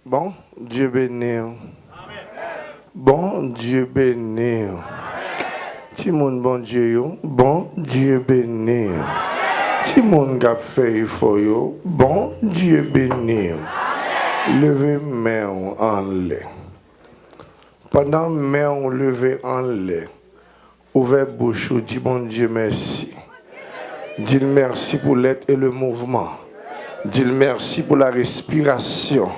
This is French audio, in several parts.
Bon, Dieu béni. Bon, Dieu béni. Timoun, bon Dieu, yo. Bon, Dieu béni. Timoun, gap fait for yo. Bon, Dieu béni. Levez main en l'air. Pendant main levée en l'air, ouvrez bouche, dis bon Dieu merci. Dis merci pour l'être et le mouvement. Dis merci pour la respiration.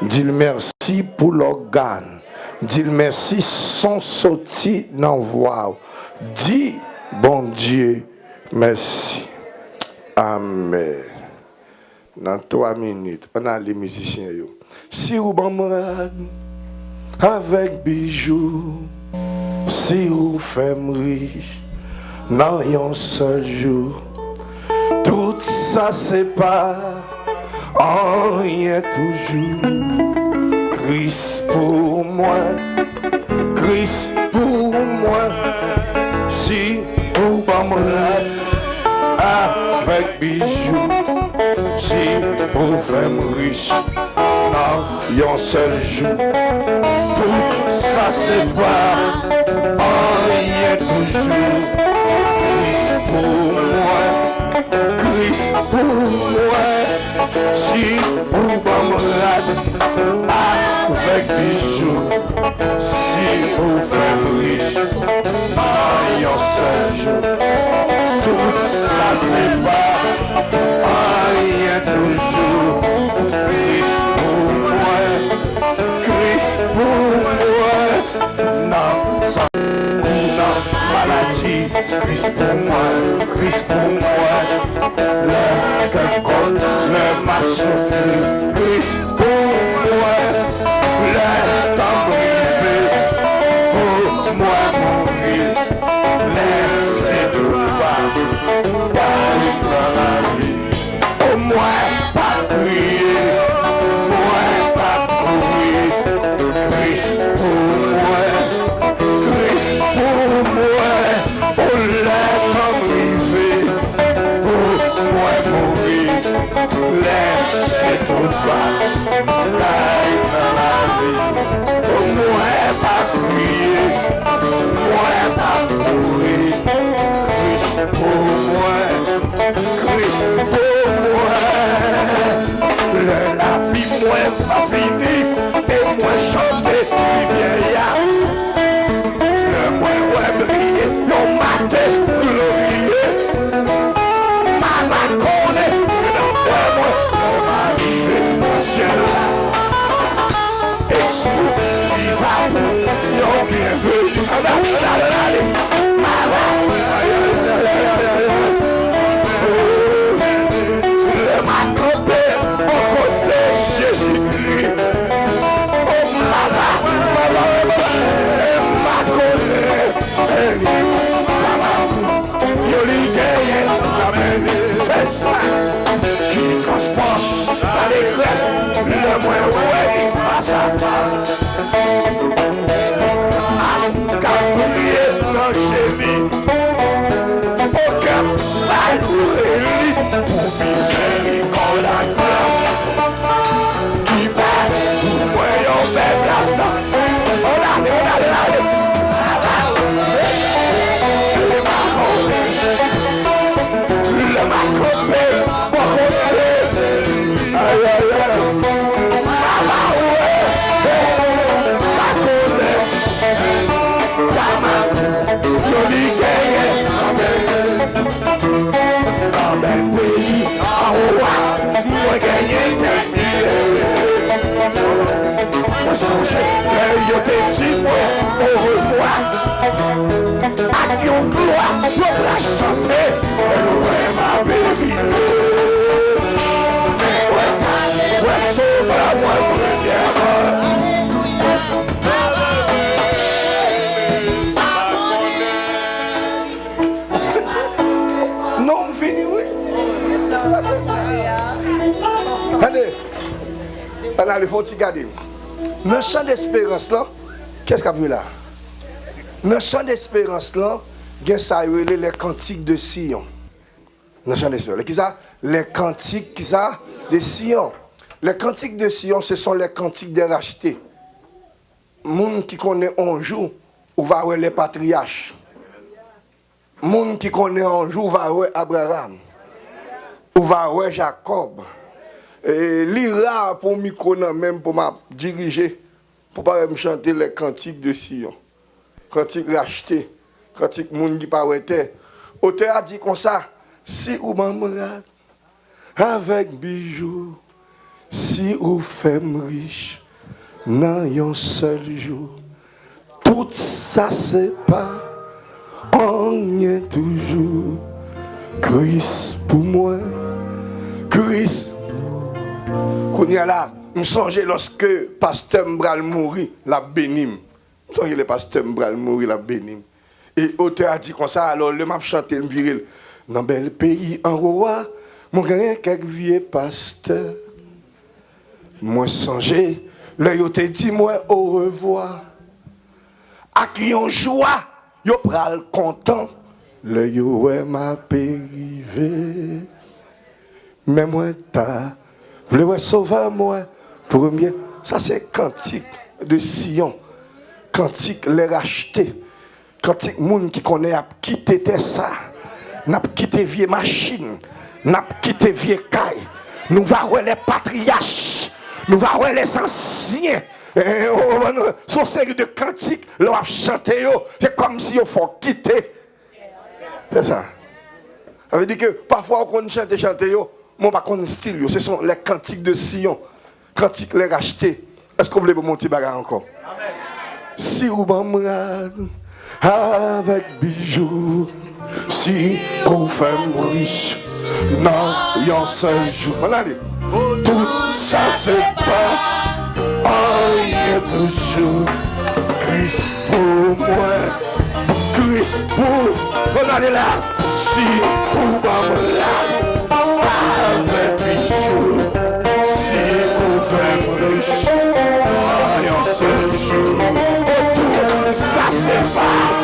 Dis merci pour l'organe. Dis merci sans sortir dans voix. Dis bon Dieu merci. Amen. Dans 3 minutes, on a les musiciens. Si vous m'aimez avec bijoux, si vous faites riche, dans un seul jour, tout ça c'est pas en rien toujours. Christ pour moi, Christ pour moi, si vous m'aimez avec bijoux, si vous faites riche, dans un seul jour, tout ça c'est pas en rien toujours. Christ pour moi, Christ pour moi, si vous m'aimez avec bijoux, si vous faites riche, dans un seul jour, tout ça c'est pas rien toujours. Christ pour moi, Christ pour moi, non, sans maladie. Christ pour moi, Christ pour moi, le cœur contre le mal souffle. Christ pour moi, le temps brisé, pour moi mourir, laissez de pas, dans la vie. Au moins pas crier, au moins pas courir. Christ pour moi, Christ pour moi, au lait brisé, pour moi mourir, laissez tout pas, dans la vie. Au moins pas crier, au moins pas courir. Christ pour moi, Christ pour moi. La vie moins va finir et moins chanter vieillard. Le moins ouais briller, yon matin glorieux. Ma va connaître, moi m'arriver au ciel là. Et sous vivant, yon bienvenue. Ma va, le matin Jésus-Christ, oh ma colère, c'est ça qui transporte la détresse, le moins ouais face à face. Gabriel non gémit, aucun malheureux pour miséricorde à gloire. Yo te dis au revoir. À yon gloire, pour la chanter. Ouais, ma baby. Ouais, sauve moi, non, on finit, oui. Allez, allez, il faut t'y garder. Dans le champ d'espérance là, qu'est-ce qu'il y a là? Dans le champ d'espérance là, il y a les cantiques de Sion. Dans le champ d'espérance. Qui ça? Les cantiques qui ça? De Sion. Les cantiques de Sion, ce sont les cantiques des rachetés. Moun qui connaît un jour, ou va voir les patriarches. Moun qui connaît un jour, va voir Abraham. Ou va voir Jacob. Et l'ira pour micro même pour m'a diriger, pour pas me chanter les cantiques de Sion. Cantiques rachetés. Cantiques moun qui pas été. Auteur a dit comme ça, si ou m'amourade avec bijoux, si ou femme riche, dans un seul jour, tout ça c'est pas, on y est toujours. Christ pour moi, Christ. Quand il y a là, je me songeais lorsque pasteur Mbral mourit, la bénim. Je me songeais le pasteur Mbral mourit, la bénim. Et l'auteur a dit comme ça, alors le m'a chanté le viril. Dans bel pays en roi, mon grand quelques vieux pasteur. Moi songé, le yo te dit moi au revoir. À qui on joie, yo pral content. Le yo m'a périvé. Mais moi ta, voulez sauver moi premier. Ça c'est cantique de Sion. Cantique les racheter. Cantique moun qui connaît a quitté ça. N'a quitté vieille machine, n'a quitté vieille caille. Nous va voir les patriarches, nous va voir les anciens. Son série de cantiques, l'on a chanté, c'est comme si il faut quitter. C'est ça. Ça veut dire que parfois on chante, mais on pas connaît style. Ce sont les cantiques de Sion, cantiques les rachetés. Est-ce que vous voulez monter bagarre encore? Amen. Si vous m'emmenez avec bijoux. Si on fait riche, non, il y a un seul jour. Tout ça c'est pas, on y est toujours. Christ pour moi, Christ pour. On allait là. Si on va avec bijoux, si on fait riche, non, il y a un seul jour. Tout ça c'est pas.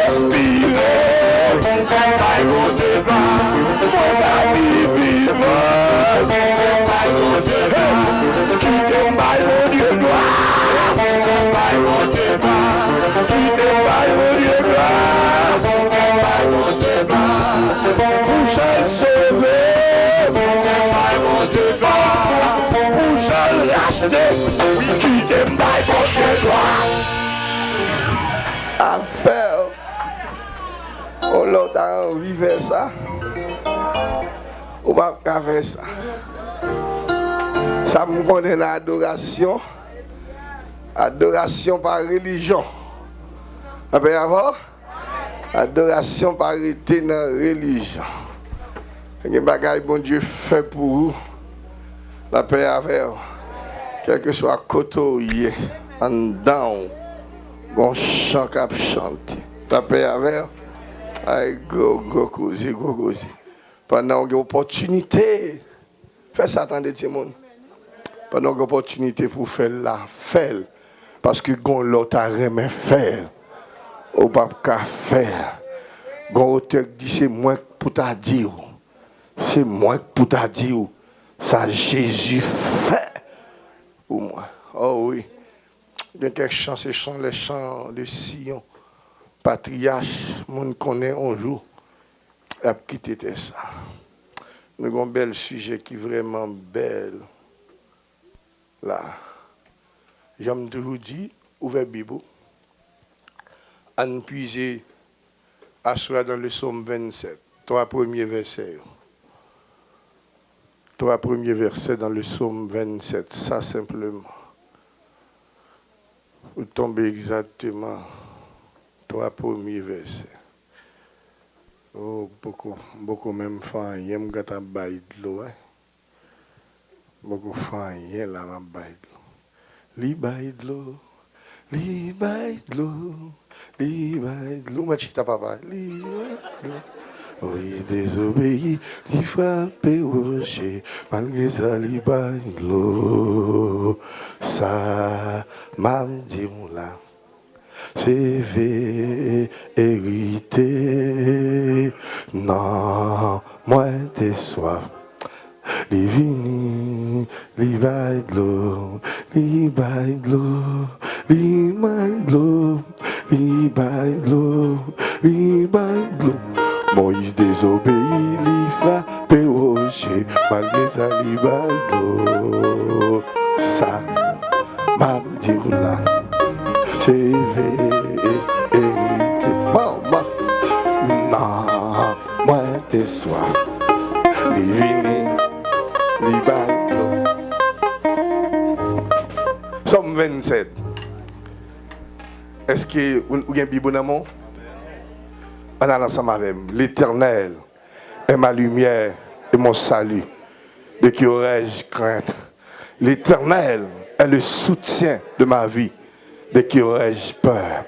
respirer, mon Dieu, mon ami vivant, qui déballe mon Dieu gloire, mon Dieu gloire, qui déballe mon Dieu gloire, mon Dieu gloire, pour j'aille sauver, mon Dieu gloire, pour j'aille racheter, qui déballe mon Dieu gloire. Affaire, on l'a envie de faire ça, on va pas faire ça. Ça me connaît l'adoration, adoration par religion. Après avoir, adoration par été dans la religion. Il y a des bagages bon Dieu fait pour vous, la paix avec vous. Quel que soit côté, en dedans, bon chant cap chanter. La paix avec vous. Aïe, go causer. Pendant une opportunité, fais ça, attendez, tout le monde. Pendant une opportunité pour faire la faire. Parce que gon l'autre a remis faire. Ou pas qu'à faire. Gon auteur dit c'est moi pour t'a dire. C'est moi pour t'a dire. Ça Jésus fait pour moi. Oh oui. Il y a quelques chants, c'est les chants de Sion. Patriarche, mon connaît un jour. A quitté ça. Nous avons un bel sujet qui est vraiment belle. Là. J'aime toujours dire, ouvrez la Bible. À nous puiser à soi dans le psaume 27. 3 premiers versets. 3 premiers versets dans le psaume 27. Ça simplement. Vous tombez exactement. 3 premiers versets. Oh, beaucoup même fan, y'aime gâta bail de l'eau, hein. Beaucoup fan, y'aime la bail de l'eau. Li bail de l'eau, li bail de l'eau, li bail de l'eau. Machita papa, li bail de l'eau. Oh, il désobéit, il frappe et rocher, malgré ça, li bail de l'eau. Ça m'a dit là. C'est vérité, non, moi t'es soif. Les vini, les bails de l'eau, les bails de l'eau, les bails de l'eau, les bails de l'eau, les bails de l'eau. Moïse désobéit, il frappe au rocher, malgré ça, les bails de l'eau. Ça, m'a dit là. C'est vérité, maman. Non, moi t'es soif. Les vini, les bateaux. Somme 27. Est-ce que vous avez un Bible dans mon? On a ensemble avec l'Éternel est ma lumière et mon salut. De qui aurais-je crainte? L'Éternel est le soutien de ma vie. De qui aurais-je peur?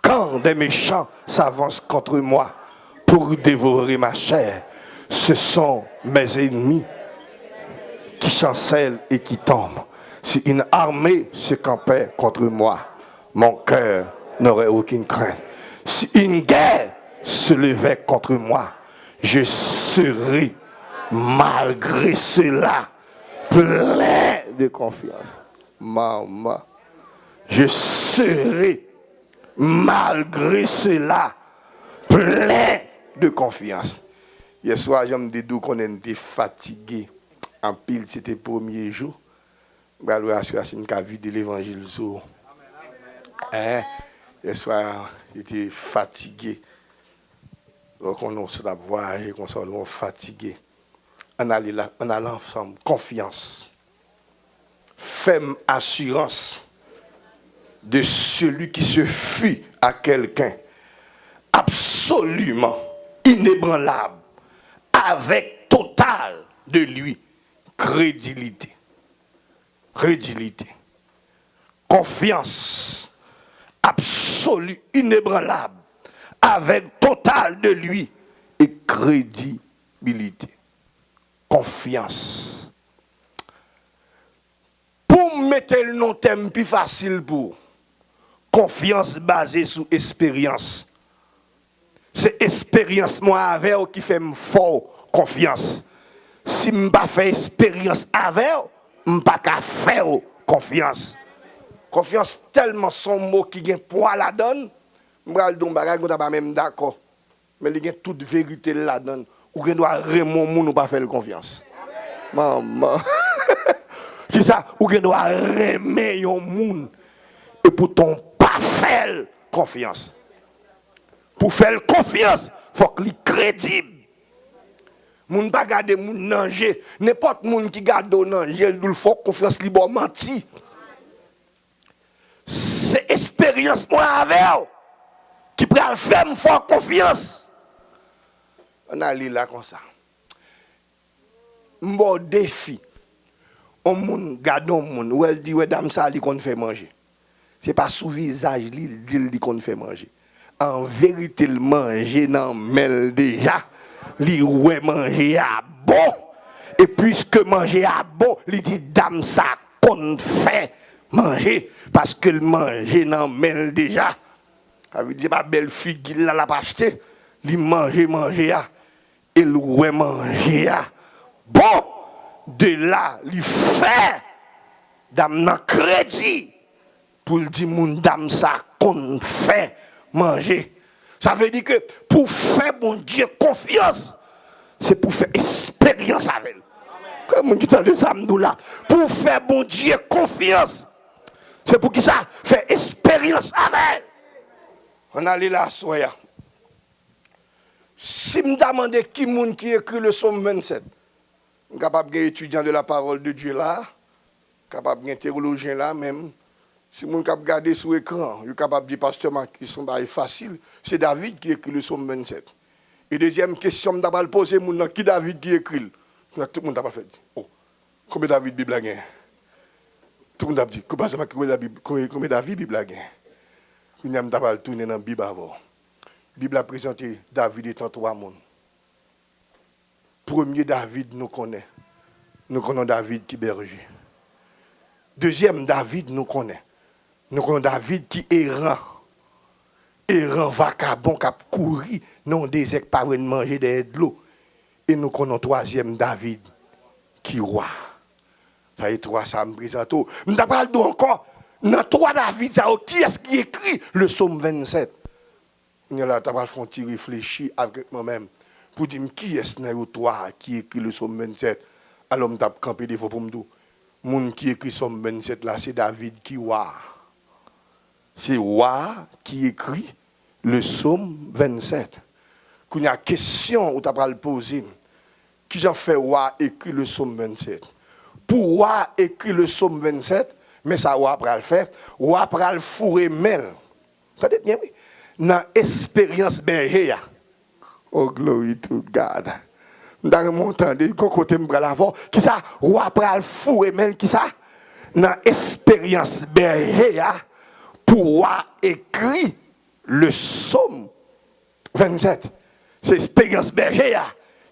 Quand des méchants s'avancent contre moi pour dévorer ma chair, ce sont mes ennemis qui chancellent et qui tombent. Si une armée se campait contre moi, mon cœur n'aurait aucune crainte. Si une guerre se levait contre moi, je serais malgré cela plein de confiance. Maman. Je serai, malgré cela, plein de confiance. Hier soir, je me dis qu'on était fatigué. En pile, c'était le premier jour. Je une vu de l'évangile. Hier soir, j'étais fatigué. Donc, on a voyagé, on s'est fatigué. On allait ensemble. Confiance. Ferme assurance de celui qui se fie à quelqu'un, absolument inébranlable, avec total de lui, crédulité, confiance absolue, inébranlable, avec total de lui et crédibilité, confiance. Pour mettre le nom thème plus facile pour confiance basée sur expérience. C'est expérience moi avec qui fait me fort confiance. Si je pas fait expérience avec, je pas qu'à faire confiance. Confiance tellement son mot qui a poids la donne, je vais le bagage on pas même d'accord. Mais il y a toute vérité la donne. Ou qu'on doit remonter ou pas faire confiance. Maman. C'est ça, ou qu'on doit remettre un monde et pourtant pas faire confiance. Pour faire confiance, il faut qu'il soit crédible. Moun pas garder moun danger, n'importe moun qui garde au danger, il faut confiance libre menti. C'est expérience moi avec qui peut faire me faire confiance. On a là comme ça. Mon défi. On moun garde on moun, ou elle dit ouais dame ça li qu'on fait manger. C'est pas sous visage li qu'on fait manger. En vérité le manger nan mel déjà. Li ouais manger à bon et puisque manger à bon li dit dame ça qu'on fait manger parce que le manger nan mel déjà ça veut dire ma belle fille qui l'a pas acheté li manger à et le ouais manger à bon de là li fait dame nan crédit pour dire mon dame ça qu'on fait manger. Ça veut dire que pour faire bon Dieu confiance, c'est pour faire expérience avec lui. Comme on dit dans les âmes là, pour faire bon Dieu confiance, c'est pour qui ça faire expérience avec. On allait là soya. Si me demande qui moun qui écrit le psaume 27, je suis capable d'être étudiant de la parole de Dieu là, capable d'être théologien là même. Si vous regardez sur l'écran, vous êtes capable de dire, pasteur Marc, qui sont faciles, c'est David qui écrit le psaume 27. Et deuxième question, je vais poser, qui David qui écrit? Tout le monde a fait. Oh, combien David Bible a gagné? Tout le monde a dit, combien David Bible a gagné? Nous avons tourné dans la Bible avant. La Bible a présenté David étant trois mondes. Premier David, nous connaissons. Nous connaissons David qui est berger. Deuxième David, nous connaissons. Nous connaissons David qui est errant. Errant, vagabond, qui a couru dans le désert pour manger de l'eau. Et nous connaissons troisième David qui est roi. Ça y est, trois, ça me présente. Nous avons encore, dans trois David, qui est-ce qui écrit le psaume 27? Nous avons fait réfléchir avec moi-même pour dire qui est-ce qui écrit le psaume 27. Alors, nous avons campé des fois pour me dire. Moun qui écrit psaume 27 là, c'est David qui roi. C'est roi qui écrit le psaume 27. Quand il y a une question où tu as le poser, qui j'en fait roi écrit le psaume 27? Pour roi écrit le psaume 27, mais ça roi après le faire, roi après le fourrer mel. Ça dit bien oui. Dans expérience berger. Oh glory to God. Dans mon temps, de côté me l'avant, qui ça roi pral fourrer même qui ça dans expérience berger pour roi écrit le psaume 27. C'est expérience berger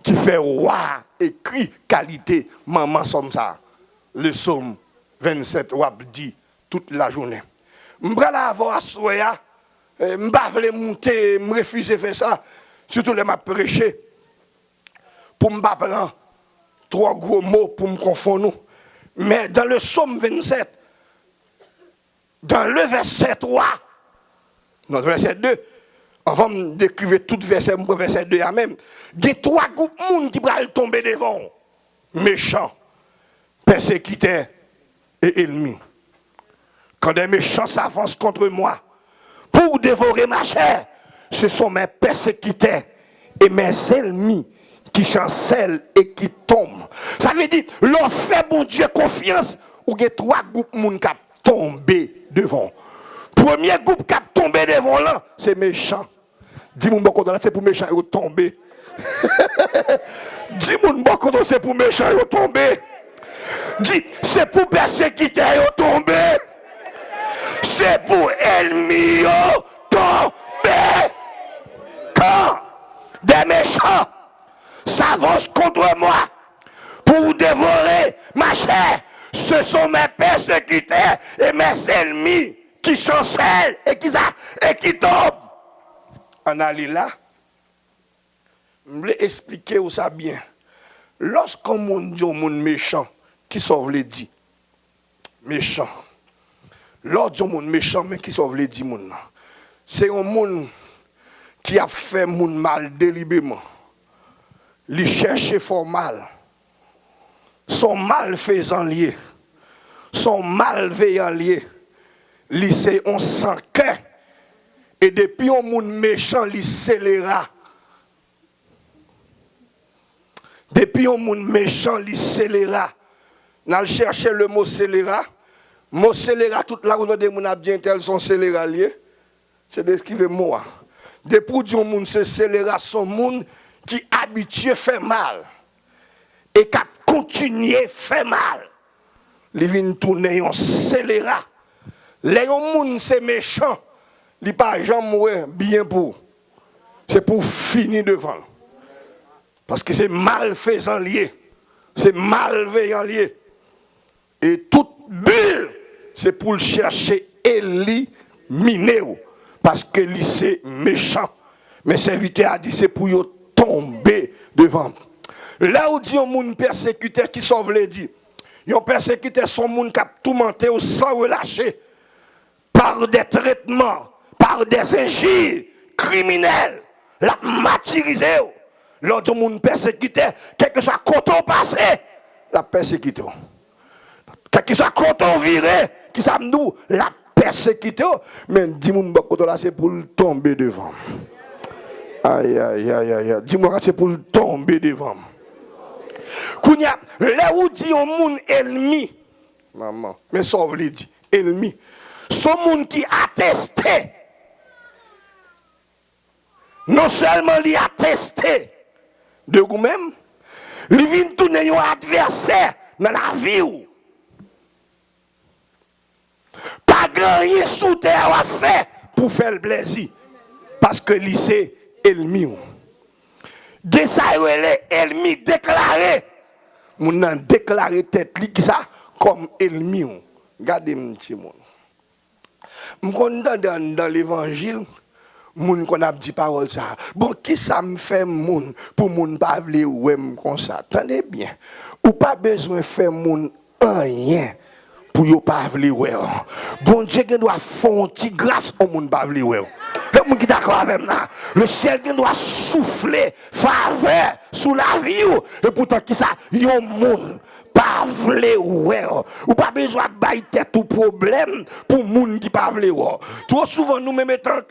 qui fait roi écrit qualité maman somme ça. Le psaume 27 roi dit toute la journée. M'bral l'avant à soya, m'pa vle monter, me refuser faire ça, surtout les m'a prêcher. Pour me prendre trois gros mots pour me confondre. Mais dans le psaume 27, dans le verset 3, non, verset 2, avant de décrire tout verset, verset 2 à même, il y a trois groupes de monde qui vont tomber devant. Méchants, persécuteurs et ennemis. Quand des méchants s'avancent contre moi pour dévorer ma chair, ce sont mes persécuteurs et mes ennemis qui chancellent et qui tombent. Ça veut dire, l'on fait bon Dieu confiance, ou il y a trois groupes de monde qui ont tombé devant. Premier groupe qui a tombé devant là, c'est méchant. Dis-moi beaucoup dans c'est pour méchant et tomber. Dis-moi beaucoup dans c'est pour méchant et tomber. Dis, c'est pour persécuter et tomber. C'est pour ennemis tomber. Quand des méchants s'avancent contre moi pour dévorer ma chair, ce sont mes persécuteurs et mes ennemis qui chancelle et qui tombe. On allait là. Je vais expliquer où ça bien. Lorsqu'on monde dit au monde méchant, qui sauve les dix? Méchant. Lorsqu'on monde méchant, mais qui sauve les dix monde? C'est un monde qui a fait monde mal délibérément. Il cherche fort mal. Son malfaisant lié. Son malveillant lié. Il c'est on sans cœur. Et depuis un monde méchant, il scélérat. Depuis un monde méchant, il scélérat. Nous cherché le mot scélérat. Mot scélérat, toute la route de mon bien tel sont scélérats liés. C'est de ce qui veut moi. Depuis que mon monde c'est scélérat, son monde qui habitué fait mal. Et qui continue fait mal. Il vient tourner en scélérat. Les gens c'est méchant. Il pas jamais bien pour. C'est pour finir devant. Parce que c'est malfaisant lié. C'est malveillant lié. Et toute bulle, c'est pour le chercher éliminer. Parce que c'est méchant. Mais serviteur a dit c'est pour tomber devant. Là où dit un monde persécuteur qui sauve les dit. Un persécuteur son monde qui a tout menté sans relâcher. Par des traitements, par des injures criminels, la martyrisé. L'autre monde persécuté, quel que soit côté passé, la persécuté. Quel que soit côté viré, qui ça nous, la persécuté. Mais dis-moi, là, c'est pour tomber devant. Aïe, aïe, aïe, aïe. Dis-moi, c'est pour tomber devant. Kounya, là où dit au monde ennemi, maman, mais sauve les dit, ennemi. Son monde qui attesté, non seulement il attesté de vous-même, il vient tourner un adversaire dans la vie. Pas grand rien sous terre à faire pour faire le plaisir. Parce que c'est ennemi. De ça, ennemi déclaré. Mon a déclaré tête qui ça comme ennemi. Regardez mon petit monde. Dans l'évangile, moun qu'on a dit parole ça. Bon, qui ça me fait moun pour moun pas vle ouem comme ça. Attendez bien. Ou pas besoin faire moun rien pour yo pas vle ouem. Bon Dieu doit faire une petite grâce au moun pas vle ouem. Le monde qui d'accord avec moi, le ciel doit souffler faveur sous la vie et pourtant qui ça yon moun pas vle ou pas besoin de bailler tête tout problème pour moun qui pas vle. Trop souvent nous même étant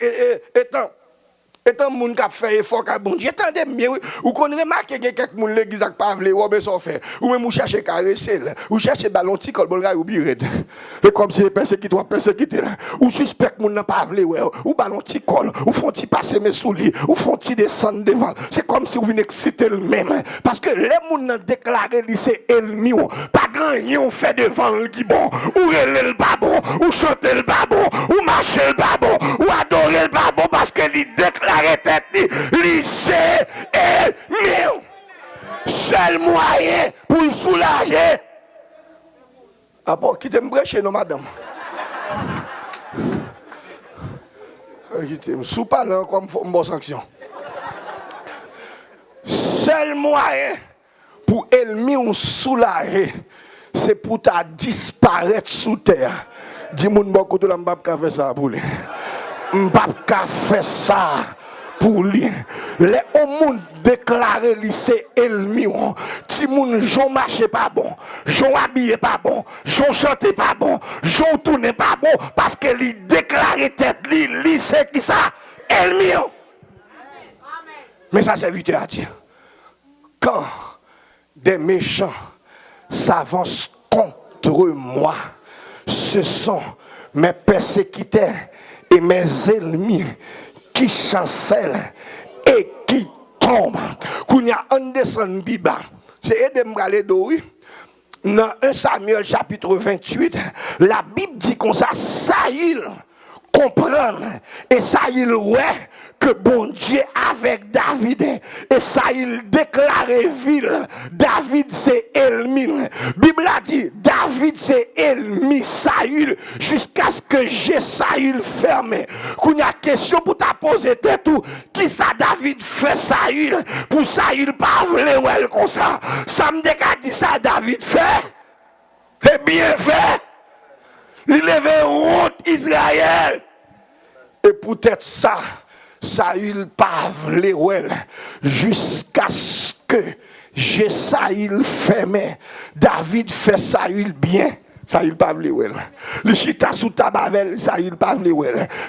moun qui a fait effort ka bon Dieu attendez bien ou qu'on remarque que quelques moun l'église qui pas vle ou besoin faire ou même ou chercher caresser ou chercher ballon petit col bolga ou biret et comme si persécuté ou suspect moun n'a pas vle ou ballon petit col ou font ti passer mes souliers ou font ti descendre devant c'est comme si vous venez exciter le même parce que les moun n'a déclaré li c'est ennemi pas grand yon fait devant le qui bon ou relé le pas bon ou chanter le pas bon ou marcher le pas bon ou adorer le pas bon parce que li déclare tête li c'est ennemi. Seul moyen pour le soulager. Ah bon, qui t'aime brèche, non, madame? Qui t'aime sous parlant comme une bonne sanction. Seul moyen pour ennemi ou soulager, c'est pour ta disparaître sous terre. Dis-moi, beaucoup de l'ambab qui a fait ça pour lui. M'bab qui a fait ça. Pour lui, les hommes déclaré lui c'est ennemi. Si moun jon marche pas bon, jon habillé pas bon, jon chante pas bon, jon tourne pas bon parce que lui déclaré tête lui c'est qui ça ennemi. Mais ça serviteur à dire quand des méchants s'avancent contre moi, ce sont mes persécuteurs et mes ennemis qui chancelle et qui tombe. Quand il y a un descend Biba, c'est Edem Galédoui. Dans 1 Samuel chapitre 28, la Bible dit qu'on ça Saïl comprendre. Et ça, il ouais que bon Dieu avec David. Et ça, il déclarait ville. David, c'est Elmi. Bible a dit, David, c'est Elmi, Saül, jusqu'à ce que j'ai Saül fermé. Qu'on y a question pour t'a poser tout. Qui ça David fait Saül? Pour Saül pas voulu ouais comme ça. Ça me dit ça David fait. Et bien fait. Il levait honte Israël. Et peut-être ça, Saül pas voulu jusqu'à ce que j'ai Saül fermé. David fait Saül bien. Saül pas voulu le chita sous tabavel, Saül pas voulu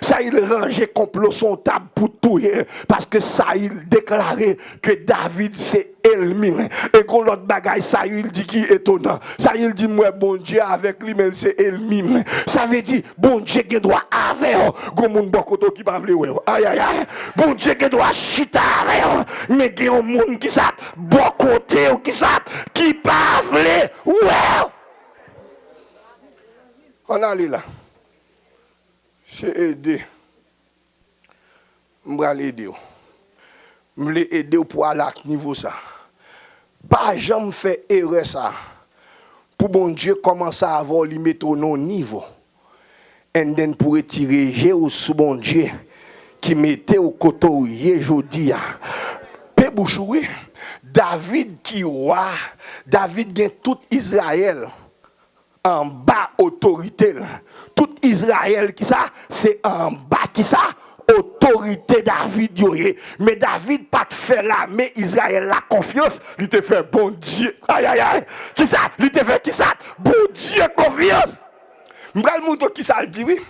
Saül rangeait complot son table pour tout parce que Saül déclarait que David c'est Elmi. Et quand l'autre bagaille Saül dit qui est étonnant. Saül dit moi bon Dieu avec lui mais c'est Elmi. Ça veut dire bon Dieu qui doit avec gon moun bokoto qui pas voulu aïe aïe aïe. Bon Dieu qui doit chita avec mais il y a un monde qui ça bokoté ou qui ça qui pas voulu ouais. On a allé là. J'ai aidé. Je vais aider. Je vais aider pour aller à ce niveau ça. Pas jamais fait erreur ça. Pour bon Dieu commencer à avoir les mettre au niveau. Et then pour retirer Jésus sous bon Dieu qui mettait au côté aujourd'hui. Pebouchoui. David qui roi. David gagne tout Israël. En bas autorité. Tout Israël qui ça, c'est en bas qui ça, autorité David yoye. Mais David pas te fait là, mais Israël la confiance, il te fait bon Dieu. Aïe aïe aïe. Qui ça? Il te fait qui ça? Bon Dieu confiance. M'gal mouton qui ça le dit oui.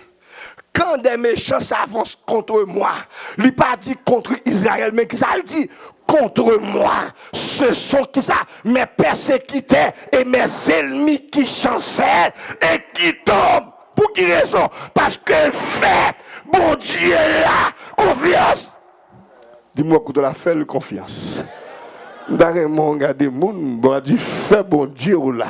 Quand des méchants s'avancent contre moi, il pas dit contre Israël, mais qui ça le dit? Contre moi, ce sont qui ça? Mes persécuteurs et mes ennemis qui chancellent et qui tombent. Pour qui raison? Parce que fait, bon Dieu là, confiance. Dis-moi que tu la fait confiance. D'ailleurs, mon gars, des moun, bon dit, fais bon Dieu là.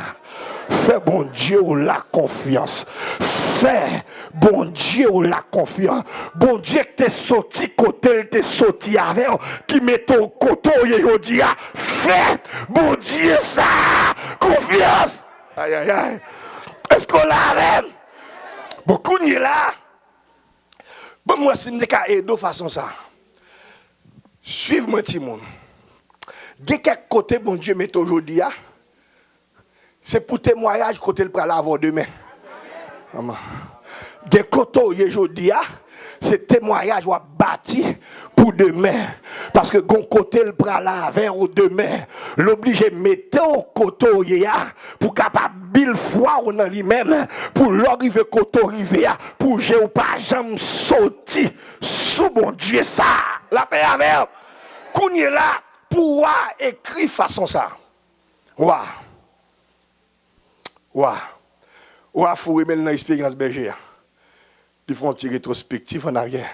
Fais bon Dieu la confiance. Fais bon Dieu la confiance. Bon Dieu que t'es sorti côté, t'es sorti avec, qui met au côté, il dit, fais bon Dieu ça, confiance. Aïe aïe aïe. Est-ce qu'on l'a même? Beaucoup n'y est là. Bon, moi, si je suis aider de façon ça. Suivez-moi, Timon. De quel côté, bon Dieu, met aujourd'hui, c'est pour témoignage côté le pral avoir demain. Maman. Des côtés aujourd'hui, c'est témoignage ou bâti pour demain. Parce que gon côté le pral avoir demain, l'obligé mettre au côté pour capable bil foi ou dans lui-même pour l'arriver côté arriver pour j'ai ou pas jamais sorti sous bon Dieu ça. La paix avec. Kounye là pour écrire façon ça. Wa. Ouah, faut remettre dans l'expérience berger. Ils font un petit rétrospectif en arrière.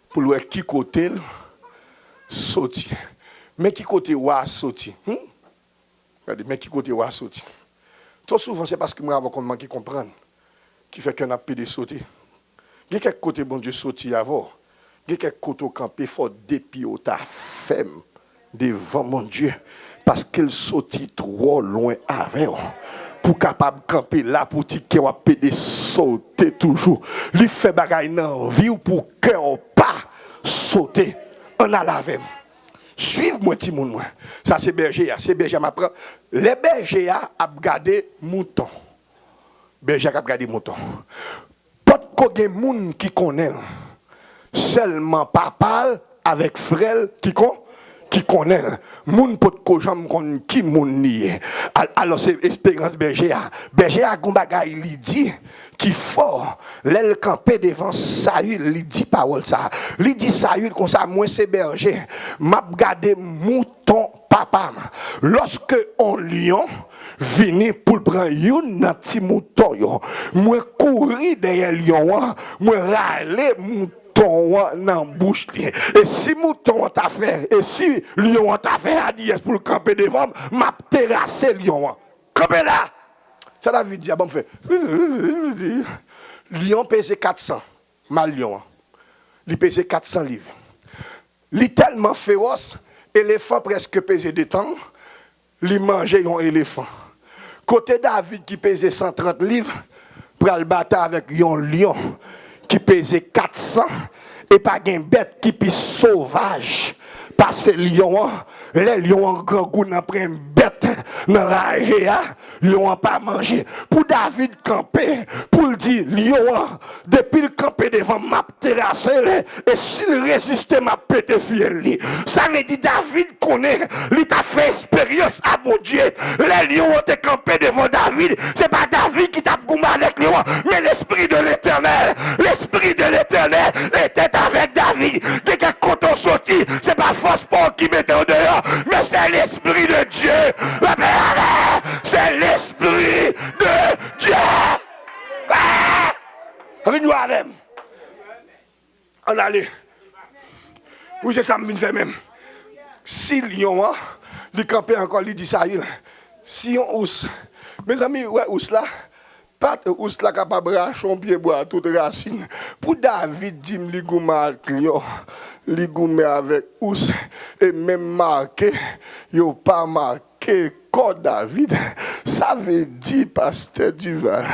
Pour voir qui côté sorti. Mais qui côté ouah sorti. Regardez, mais qui côté ouah sorti. Trop souvent, c'est parce que moi, avant qu'on manque de comprendre, qui fait qu'on a pu de sauter. Il y a quelques côtés, bon Dieu, sorti avant. Il y a quelques côtés campés fort depuis au ta femme devant mon Dieu. Parce qu'elle sortit trop loin avant. Pour capable camper là pour dire que va péder sauter toujours. Lui fait bagaille dans vie pour que pas sauter. On a la même. Suivez-moi petit monde moi. Ça c'est berger, m'apprend. Les bergers a regardé mouton. Berger a regardé mouton. Pas de monde qui connaît. Seulement papa avec frère qui connaît. Moun pot ko jam kon ki moun nié. Alors c'est expérience berger a gon bagay li dit qui fort l'el campé devant Saül li dit parole ça. Li dit Saül comme ça moi c'est berger. M'a gardé mouton papa. Lorsque on lion vini pour prendre un petit mouton yo, moi courir derrière lion, moi râler mouton dans bouche et si mouton t'a fait et si lion t'a fait à dire pour le camper devant m'a terrassé lion camper là ça David dit bon fait lion pèse 400 Malion. Il pesait 400 livres. Il est tellement féroce, éléphant presque pesait des temps, il mangeait un éléphant. Côté David qui pesait 130 livres, pour le battre avec un lion qui pesait 400, et pas une bête qui puisse sauvage. Parce que les lions en grand goût n'ont pas une bête dans la rage, lion n'a pas mangé. Pour David camper, pour le dire, lion, depuis le camper devant m'a terrassé, et s'il résistait, m'a pété fiel. Ça veut dire David connaît, il a fait expérience à mon Dieu. Les lions ont été campés devant David. C'est pas David qui t'a goumé avec lion, mais l'esprit de l'éternel. L'esprit de l'éternel était avec David. Dès que quand on sortit, c'est pas force pour qui mettait au dehors, mais c'est l'esprit de Dieu. La paix, c'est l'esprit de Dieu. Avec nous avec. On allait. Oui, c'est ça, me fait même. Si lion, il campait encore, il dit ça, si on ous, mes amis, ouais, ous là, pas ous là capable de racher un pied bois toute racine. Pour David, dit, il goumé lion, il goumé avec ous, et même marqué, il n'a pas marqué corps David. Ça veut dire, pasteur Duval,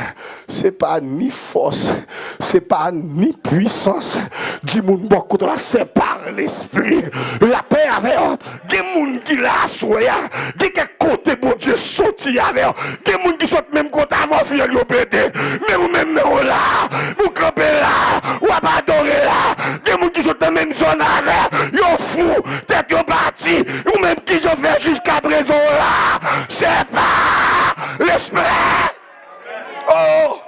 c'est pas ni force, c'est pas ni puissance. Dis moun beaucoup de la c'est par l'esprit. La paix avec des moun qui l'a soya, des côté bon Dieu sorti avec, des moun qui sont même côté avant fier yo pété. Mais vous même là, vous campez là, ou pas adorer là, des moun qui sont dans même zone avec, yo fou, tête yo parti, ou même qui je fais jusqu'à présent là, c'est pas l'esprit. Oh!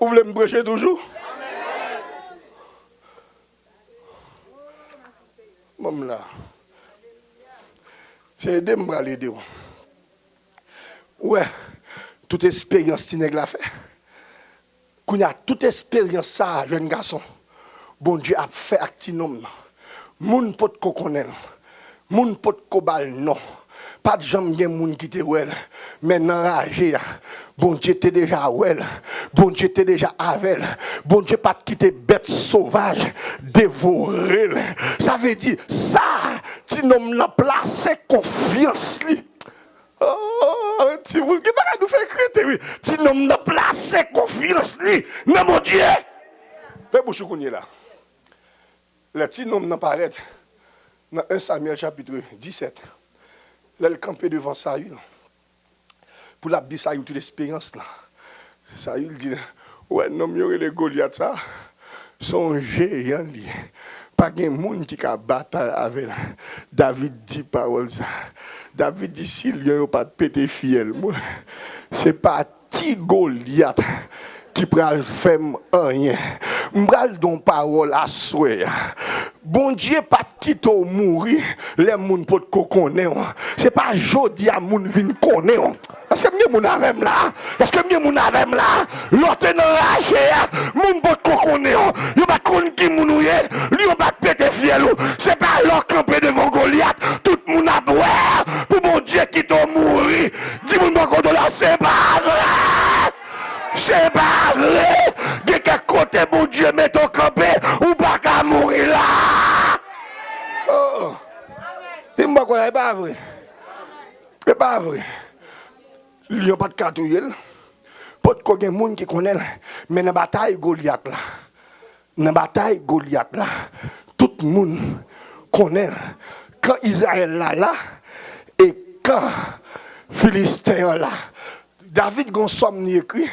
Vous voulez me prêcher toujours? Maman là. C'est aider à l'aider. Ouais, toute expérience que tu as fait. Quand il y a toute expérience, ça, jeune garçon, bon Dieu a fait avec ton homme. Moun pot ko connaît. Moun pot ko bal non. Pas de jambe gen moun qui te ouel. Mais nan rage, bon Dieu t'es déjà ouel. Bon Dieu t'es déjà avec. Bon Dieu pas quitter bête sauvage, dévorer. Ça veut dire ça, ti nom la place confiance li. Oh, ti moun qui pas nous faire créter oui. Ti nom la place confiance li. Non mon Dieu. Fais bouche konye là. Le petit nom n'apparaît dans 1 Samuel chapitre 17. Là, il campait devant Saül. Pour la dire Saül, toute l'expérience là. Saül dit, ouais, non, il y aurait les Goliath, ça. Son géant, pas de monde qui a battu avec David dit parole ça. David dit, si il n'y a pas de pété fiel, moi, c'est pas petit Goliath qui pral faire rien. M'bral don parole à souhait. Bon Dieu pas quitte ou mourir, les moun pot ko connaître. C'est pas jodi a moun vinn connaître. Est-ce que mieux moun avem là? Est-ce que mieux moun avem là? L'autre nan rage, moun pot ko connaître. Yo pas konn ki moun ouye, li yo pas pété fiel. C'est pas leur camper devant Goliath, tout moun a boire pour bon Dieu quitte ou mourir. Dis moun bon ko la c'est pas vrai. C'est pas vrai. De quel côté mon Dieu met ton campé ou pas qu'à mourir là. Oh. C'est pas vrai. C'est pas vrai. Il n'y a pas de catouille. Pas de monde qui connaît. Mais dans la bataille Goliath là. Dans la bataille Goliath là. Tout le monde connaît. Quand Israël là. Et quand Philistin là. David Gonsomme n'y écrit.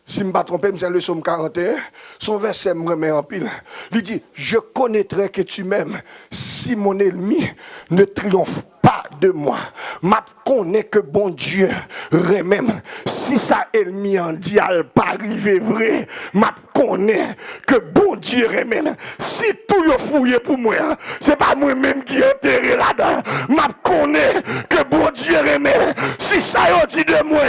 Si je ne me pas trompé, c'est le psaume 41, son verset me remet en pile. Il dit, je connaîtrai que tu m'aimes si mon ennemi ne triomphe pas de moi. Ma connais que bon Dieu même si ça ennemi en dit al pas arrivé vrai, ma connais que bon Dieu même si tout yo fouillé pour moi, c'est pas moi même qui est enterré là-dedans. Ma connais que bon Dieu même si ça yo dit de moi,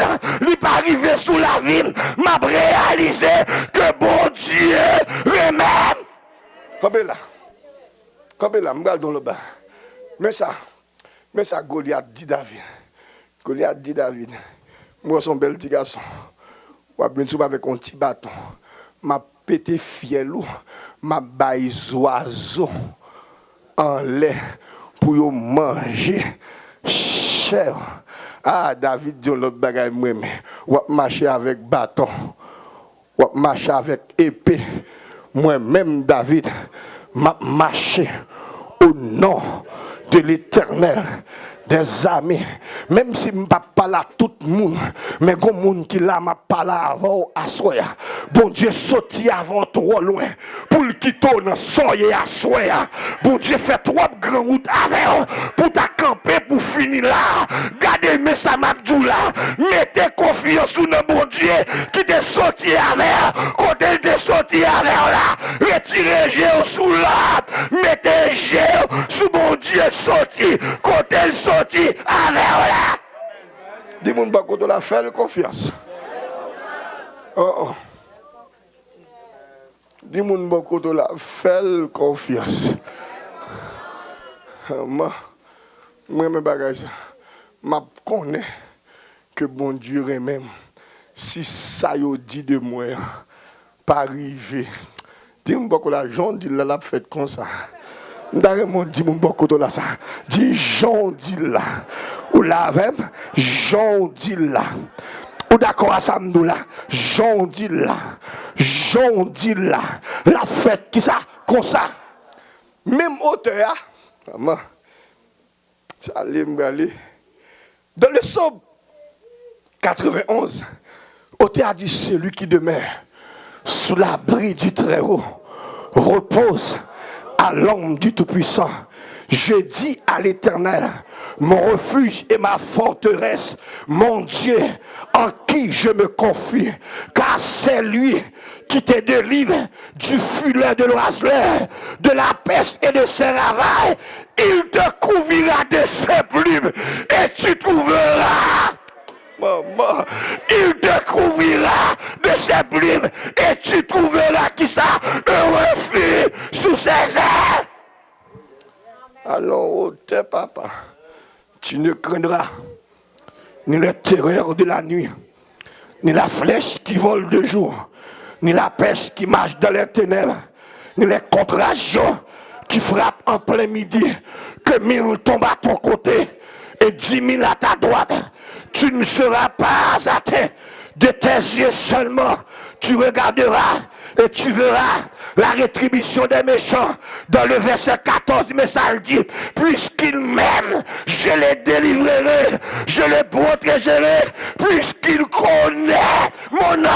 il pas arrivé sous la ville, m'a réalisé que bon Dieu même. Comme là, m'gal dans le bas. Mais ça Goliath dit David. Goliath dit David, moi son bel petit garçon. Ou bien tu avec un petit bâton. M'a pété fielou, m'a baille oiseau en lait pour yo manger cher. Ah, David dit l'autre bagaille moi mais ou marcher avec bâton, ou marcher avec épée. Moi même David m'a marché au nom de l'Éternel des amis, même si je ne parle pas là tout le monde, mais il y a des gens qui là m'a parlé avant à soya. Bon Dieu sorti avant trop loin pour le quitter dans soya à soya. Bon Dieu fait trois grandes routes avec pour ta camper pour finir là. Gardez mais ça m'a dit là, mettez confiance sur le bon Dieu qui t'est sorti avec, quand il t'est sorti avec là, retirez Jésus sous l'arbre, mettez Jésus sous bon Dieu sorti, quand il sorti avec là. Dis-moi que tu as fait confiance. Oh. Dis-moi que tu as fait confiance. Moi, mes bagages, je connais que bon Dieu même, si ça y dit de moi, pas arrivé. Dis-moi que la gens dit là, fait comme ça. D'ailleurs, dit mon beaucoup de là ça. Dis Jean dit là. Ou là même, Jean dit là. Ou d'accord à ça là. Jean dit là. Jean dit là. La fête qui ça comme ça. Même auteur, maman. Ça allait me aller. Dans le psaume 91, auteur a dit celui qui demeure sous l'abri du Très-Haut repose à l'ombre du Tout-Puissant. Je dis à l'Éternel, mon refuge et ma forteresse, mon Dieu, en qui je me confie, car c'est lui qui te délivre du filet de l'oiseleur, de la peste et de ses ravages. Il te couvrira de ses plumes et tu trouveras. Maman, il te couvrira de ses plumes et tu trouveras qui ça un refuge sous ses ailes. Alors, oh, tes papa, tu ne craindras ni les terreurs de la nuit, ni la flèche qui vole de jour, ni la peste qui marche dans les ténèbres, ni les contractions qui frappent en plein midi, que 1000 tombent à ton côté et 10 000 à ta droite. Tu ne seras pas atteint de tes yeux seulement. Tu regarderas et tu verras la rétribution des méchants. Dans le verset 14, mais ça le dit, puisqu'ils m'aiment, je les délivrerai, je les protégerai, puisqu'ils connaissent mon nom.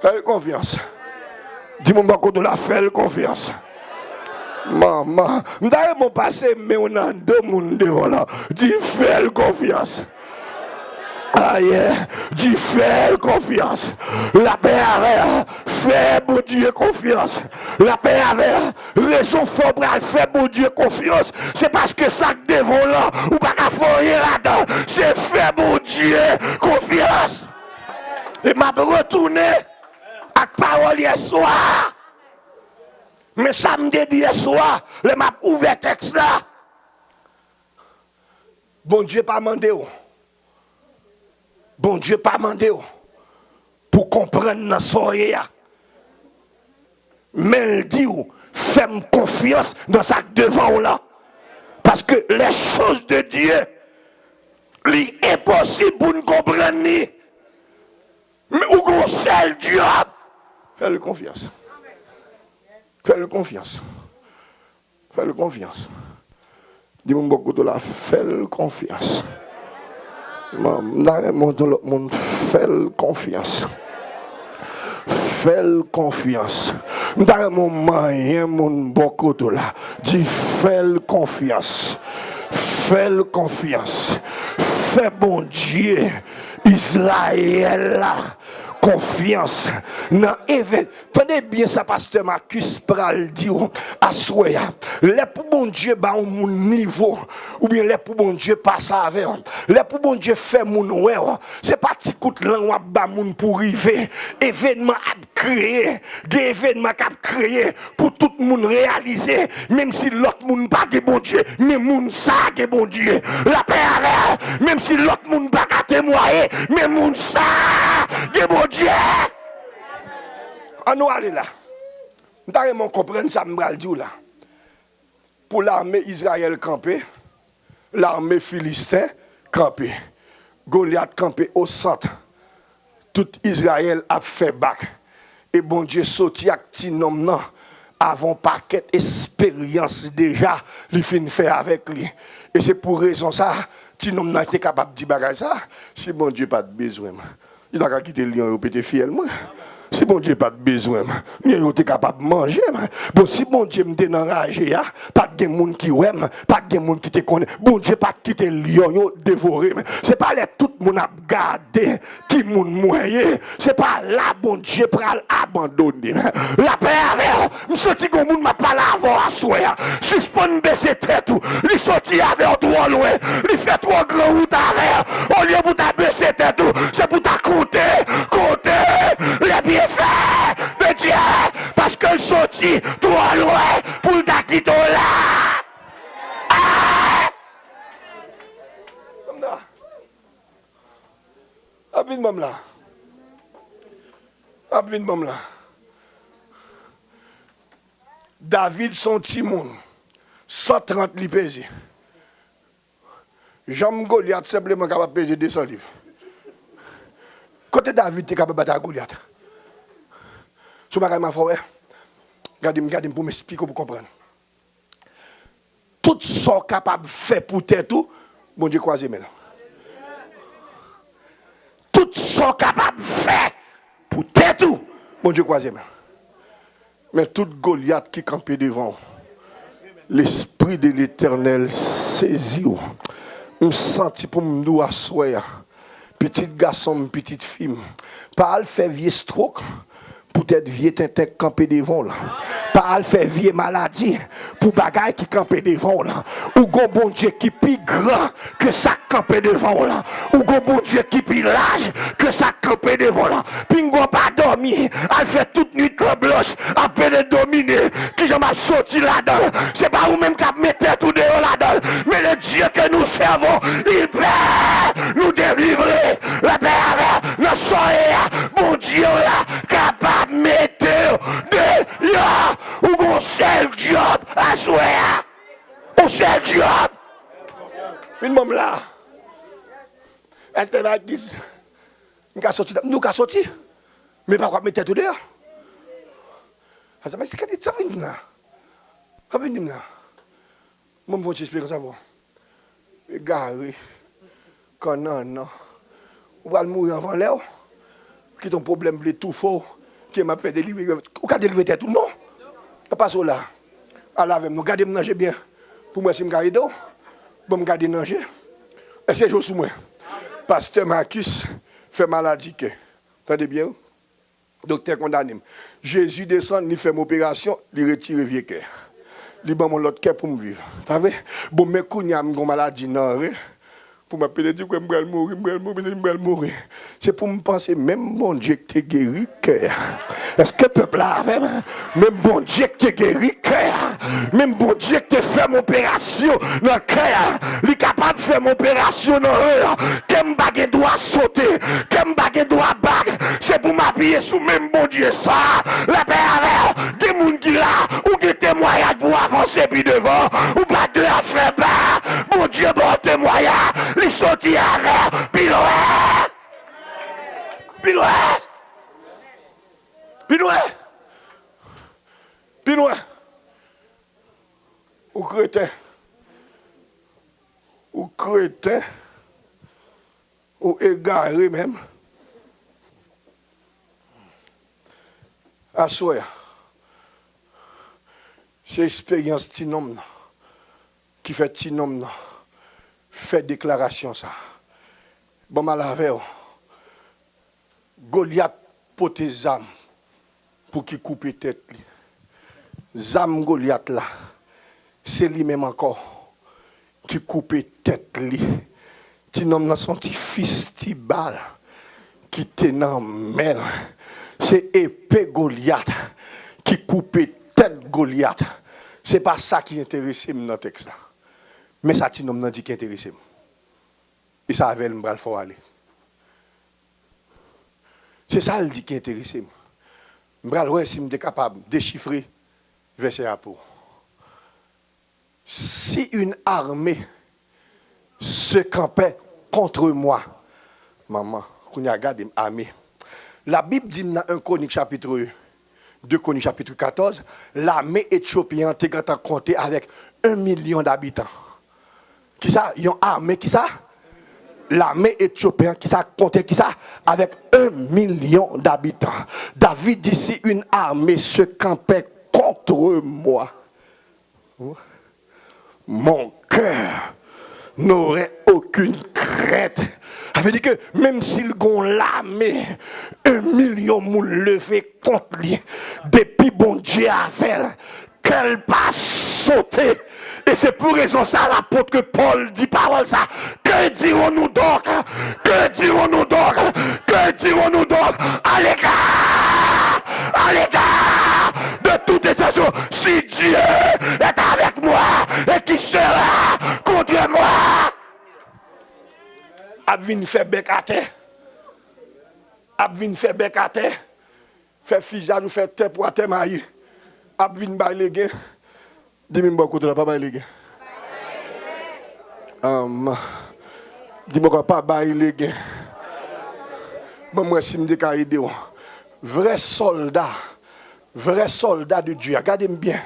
Fais confiance. Dis-moi beaucoup de la faire confiance. Maman, d'ailleurs mon passé, mais on a deux mondes là. Dis fais confiance. Aïe, dis fais confiance. La paix avec, fais bon Dieu confiance. La paix avec, raison fabrale, fais bon Dieu confiance. C'est parce que ça devant là, ou pas qu'à foyer là-dedans. C'est fais bon Dieu confiance. Et m'a retourné à parole hier soir. Mais samedi hier soir, le m'a ouvert texte là. Bon Dieu pas mandé. Bon Dieu pas mandé pour comprendre dans soirée. Mais il dit, fais-moi confiance dans ça devant là. Parce que les choses de Dieu, c'est impossible pour nous comprendre. Mais où qu'on sait le diable, fais-le confiance. Fais-le confiance. Fais-le confiance. Dis-moi beaucoup de la fais-le confiance. Mon fais-le confiance. Fais-le confiance. Dans mon moyen, mon beaucoup de là. Dis fais-le confiance. Fais-le confiance. Fais bon Dieu. Israël là. Confiance. Non, tenez bien ça, pasteur Marcus Pral dit à Soya. Les pour bon Dieu, bah, mon niveau, ou bien les pour bon Dieu, passe avec. Les pour bon Dieu, fait mon ouais. C'est pas petit coup de langue, bah, mon pour arriver. Événement créé, des événements qui créé pour tout le monde réaliser, même si l'autre monde pas de bon Dieu, mais monde ça de bon Dieu. La paix avec, même si l'autre monde pas témoigner, mais monde ça de bon Dieu. On nous aller là. Nous devons comprendre ça, me dire là. Pour l'armée Israël campée, l'armée philistin campée. Goliath campé au centre. Tout Israël a fait bac. Et bon Dieu sorti avec petit nom avant paquet expérience déjà, il fin fait avec lui. Et c'est pour raison ça, petit nom n'a été capable de dire ça. Si bon Dieu pas de besoin, il a qu'à quitter le lion et péter fiel moi. Si bon Dieu pas de besoin, il est capable de manger. Bon, si bon Dieu me dénarragé, pas de monde qui aime, pas de monde qui te connaît. Bon Dieu pas quitter le lion dévorer. C'est pas là tout le monde a gardé qui monde moyen. C'est pas là bon Dieu pour abandonner. La paix avec, je sorti que monde m'a pas avant à soir. Suspend baisser tête tout. Il sorti avec trop loin. Il fait trop grand route avec. Au lieu pour ta baisser tête tout, c'est pour ta compter les bienfaits de Dieu parce qu'elle sortit trop loin pour ta quitter là. Comme ça. Abine mam là. Abine mam là. David son petit monde 130 li pesé. Jean Goliath simplement capable de peser 200 livres. Côté David, tu es capable de battre Goliath. Si je ma frère, regardez pour m'expliquer, pour comprendre. Tout ce qu'on est capable de faire pour tête tout, bon Dieu croise mes. Tout ce qu'on est capable de faire pour tête tout, bon Dieu croise mes. Mais tout Goliath qui campait devant, l'esprit de l'Éternel saisit. Je me sens pour me dire à soi. Petit garçon, petite fille, pas faire vieux stroke, peut-être vieux tintin camper devant là. Pas faire vieux maladie, pour bagaille qui camper devant là. Ou bon Dieu qui plus grand que ça camper devant là. Ou bon Dieu qui plus large que ça camper devant là. Pingo pas dormi, elle fait toute nuit la blanche, à peine dominer, qui j'en m'a sorti là-dedans. C'est pas vous-même qui mettez tout dehors là-dedans, mais le Dieu que nous servons, il peut nous délivrer. La paix avec le soleil, bon Dieu là, capable de mettre dehors, ou qu'on seul job à soir. On seul job. Une maman là, elle te va dire, nous avons sorti, mais pas quoi mettre tout dehors. C'est ce que ça vient là. Ça vient là. Moi, je vais t'expliquer ça. Gary, quand non. Ou va mourir avant l'heure. Qui ton problème, le tout faux, qui m'a fait délivrer. Ou qu'a délivré tout le monde. Pas ça là. Alors, nous gardez manger bien. Pour moi, si je garde d'eau, pour me garder manger. Et c'est juste moi. Pasteur Marcus fait maladie. Entendez bien? Docteur condamné. Jésus descend, il fait mon opération, il retire le vieux cœur. Il bat mon l'autre cœur pour me vivre. Vous savez? Bon, mais quand il y a une maladie, non, pour m'appeler dire que je vais mourir. C'est pour me penser, même bon Dieu qui t'a guéri cœur. Est-ce que le peuple a fait? Même bon Dieu qui t'a guéri cœur. Même bon Dieu qui t'a fait mon opération dans le cœur. Il est capable de faire mon opération dans l'heure. Qu'un baguette doit sauter. Qu'un baguette doit battre. C'est pour m'appuyer sur même bon Dieu ça. La paix avec des gens qui là. Ou qui témoignent pour avancer puis devant. Ou pas de la faire bas. Bon Dieu, bon témoignage. Les sortis à l'air, pilouette, ou crétin, ou égaré même, à soi, c'est l'expérience de nom qui fait petit nom. Fait déclaration ça. Bon mal avec Goliath pote zam pour qu'il coupe tête li. Zam Goliath là, c'est lui-même encore qui coupe tête li. Ti nom nan son ti fils ti bal qui te nan mel. C'est épée Goliath qui coupe tête Goliath. C'est pas ça qui intéresse dans le texte là. Mais ça ti nom dit qui intéresse. Et ça avait le bras fort aller. C'est ça le dit qui intéresse. Bral ouais si m'était capable de déchiffrer verset à pour. Si une armée se campait contre moi, maman, qu'on y a regardé armée. La Bible dit dans 1 Chronique chapitre 2 Chronique chapitre 14, l'armée éthiopienne était comptée avec 1 million d'habitants. Qui ça? Une armée qui ça? L'armée éthiopienne qui ça comptait qui ça? Avec 1 million d'habitants. David dit si une armée se campait contre moi, mon cœur n'aurait aucune crainte. Ça veut dire que même s'ils ont l'armée, 1 million de monde levé contre lui, depuis bon Dieu a fait, qu'elle pas sauter. Et c'est pour raison ça l'apôtre que Paul dit parole ça. Que dirons-nous donc? Que dirons-nous donc? Que dirons-nous donc? À l'égard! À l'égard de toute situation, si Dieu est avec moi et qui sera contre moi, Abvin fait bec à terre. Abvin fait bec à terre. Fait fija nous fait terre pour terre maï. Abvin bail les gains. Dis-moi beaucoup de la pas bail les gains. Dis-moi pas bail les gains. Bon moi si me dis qu'à aider. Vrai soldat de Dieu. Regardez-moi bien.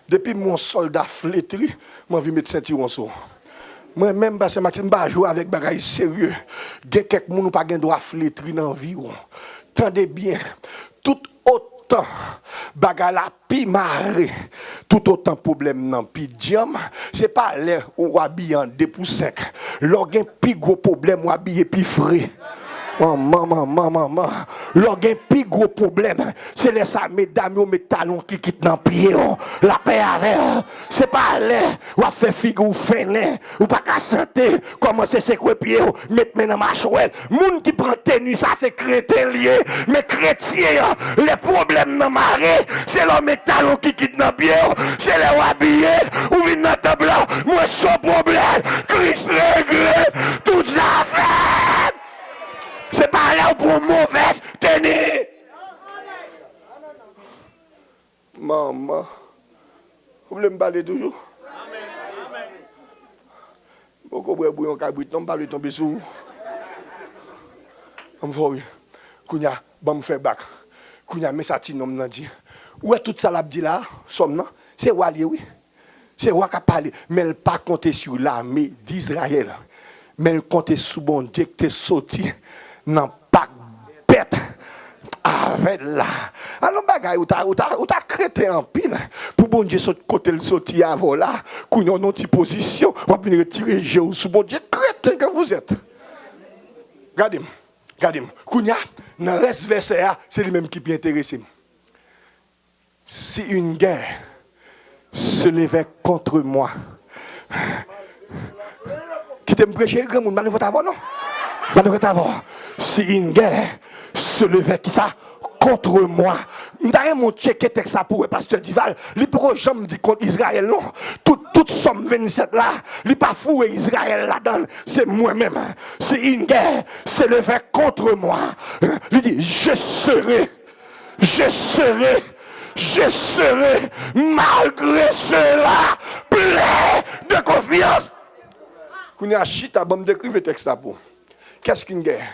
Depuis mon soldat flétri, moi je vais mettre ceinture en saut. Moi même parce que je ne pas jouer avec bagaille sérieux. Il y a quelques gens qui pas droit flétri dans la vie. Tendez bien. Tout autant bagaille la pi marée, tout autant problème nan pi diam, c'est pas l'air ou habillé en 2 pour 5. L'organ pi gros problème ou habillé pi frais. Maman. L'organ pi gros problème, c'est les ça mesdames ou mes talons qui quittent dans pied. La paix avec. C'est pas l'air ou a fait figure ou fainé ou pas qu'à chanter, commencer ses pieds, mettre dans ma chouette. Moun qui prend tenue ça c'est chrétien lié, mais chrétien les problèmes dans marée, c'est l'homme mes talons qui quittent dans pied, c'est les habillés ou vient dans table là, moi sans problème, Christ réglé tout ça fait. C'est pas là pour mauvaise tenue. Maman, vous voulez me parler toujours? Amen. Beaucoup de bouillon cabrit, non pas le tomber sous. On me voit. Kounya, bon me fait bac. Kounya, mais ça ti nom nan dit. Où est tout ça l'a dit là? Somme non? C'est roi oui. C'est roi qui a parlé, mais elle pas compter sur l'armée d'Israël. Mais elle compter sur bon Dieu qui est sorti. Non pas bête avec là. Alors bagay ou ta crété en pile pour bon Dieu saute côté le sorti avant là, qu'on a une petite position, on va venir retirer Jésus sous bon Dieu crété que vous êtes. Regardez-moi. Kounya dans reste verset c'est lui-même qui peut intéresser. Si une guerre se levait contre moi, qui t'aime prêcher grand monde, mal votre avant non? Si une guerre se levait qui ça contre moi, d'ailleurs mon checké texte ça pour pasteur Dival, li pour jamais dit contre Israël non, toute somme 27 là, li pas fou Israël là-dedans, c'est moi-même. Si une guerre se levait contre moi, il dit je serai malgré cela plein de confiance. Qu'on a chita bon décrire texte là pour. Qu'est-ce qu'une guerre?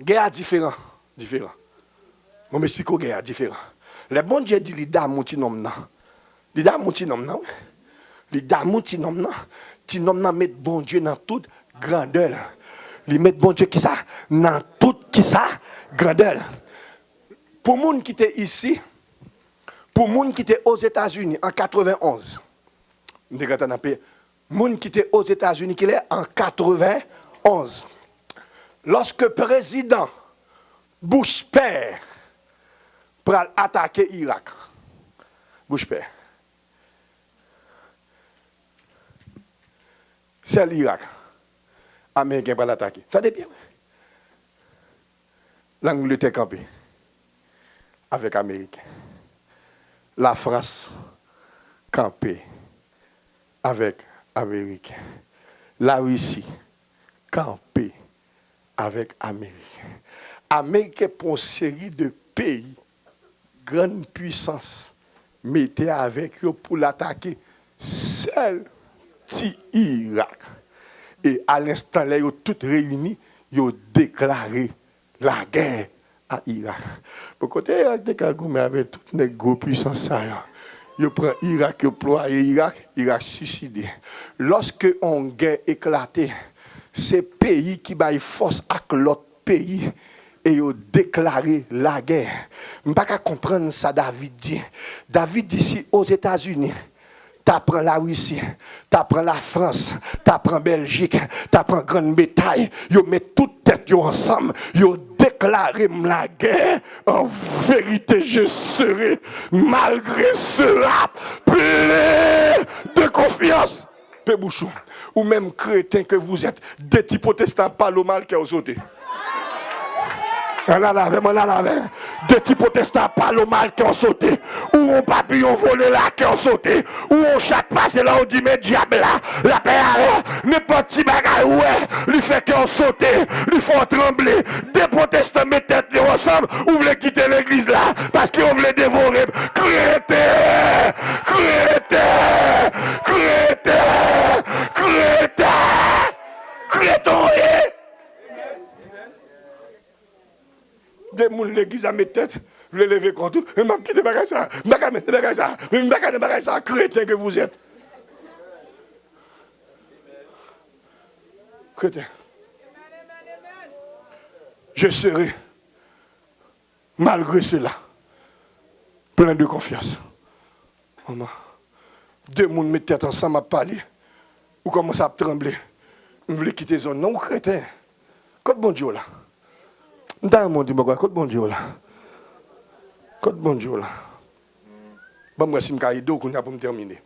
Guerre différent. Moi m'explique guerre différent. Le bon Dieu dit l'ida mouti nom nan. L'ida mouti nom nan. Ti nom nan met bon Dieu dans toute grandeur. Li met bon Dieu qui ça dans toute qui ça grandeur. Pour moun qui était ici, pour moun qui était aux États-Unis en 91. Moun qui était aux États-Unis qui est en 91. Lorsque président Bush père pour attaquer Irak. Bush père. C'est l'Irak. Américain pour l'attaquer. Attendez bien. L'Angleterre campée avec l'Amérique. La France campée avec l'Amérique. La Russie campée avec l'Amérique. Amérique pour une série de pays, grande puissance, mettez avec eux pour l'attaquer seul petit Irak. Et à l'instant là, ils ont tous réunis, ils ont déclaré la guerre à Irak. Pour côté Irak, déclaré avec toutes les grosses puissances, ils prennent Irak, ils ploient Irak, Irak suicidé. Lorsque on guerre éclaté, ces pays qui baillent force avec l'autre pays, et ils ont déclaré la guerre. Je ne peux pas comprendre ça, David dit. David dit ici aux États-Unis, t'apprends la Russie, t'apprends la France, t'apprends Belgique, t'apprends Grande-Bretagne, ils mettent toutes têtes ensemble, ils ont déclaré la guerre. En vérité, je serai malgré cela plein de confiance. Pébouchou, ou même chrétien que vous êtes, des petits protestants pas le mal qui ont sauté. Des petits protestants pas le mal qui ont sauté, ou un papillon volé là qui ont sauté, ou un chat passé là, on dit mais diable là, la paix à n'importe qui bagaille, ouais, lui fait qui ont sauté, lui font trembler. Des protestants mettent tête ensemble, ou voulez quitter l'église là, parce qu'ils voulaient dévorer. Chrétien, chrétien, chrétien, chrétien, chrétien. Des gens l'église à mes têtes, je les lever contre eux, je ne vais pas quitter ça, je ne vais pas quitter ça, chrétien que vous êtes. Chrétien. Je serai, malgré cela, plein de confiance. Maman, deux gens mettent tête ensemble à parler, ou commencent à trembler. Je voulais quitter zone. Non, chrétien. Côte bon Dieu là. Dans mon Dieu, côte bon Dieu là. Côte bon Dieu là. Bon, moi, si je suis pour me terminer.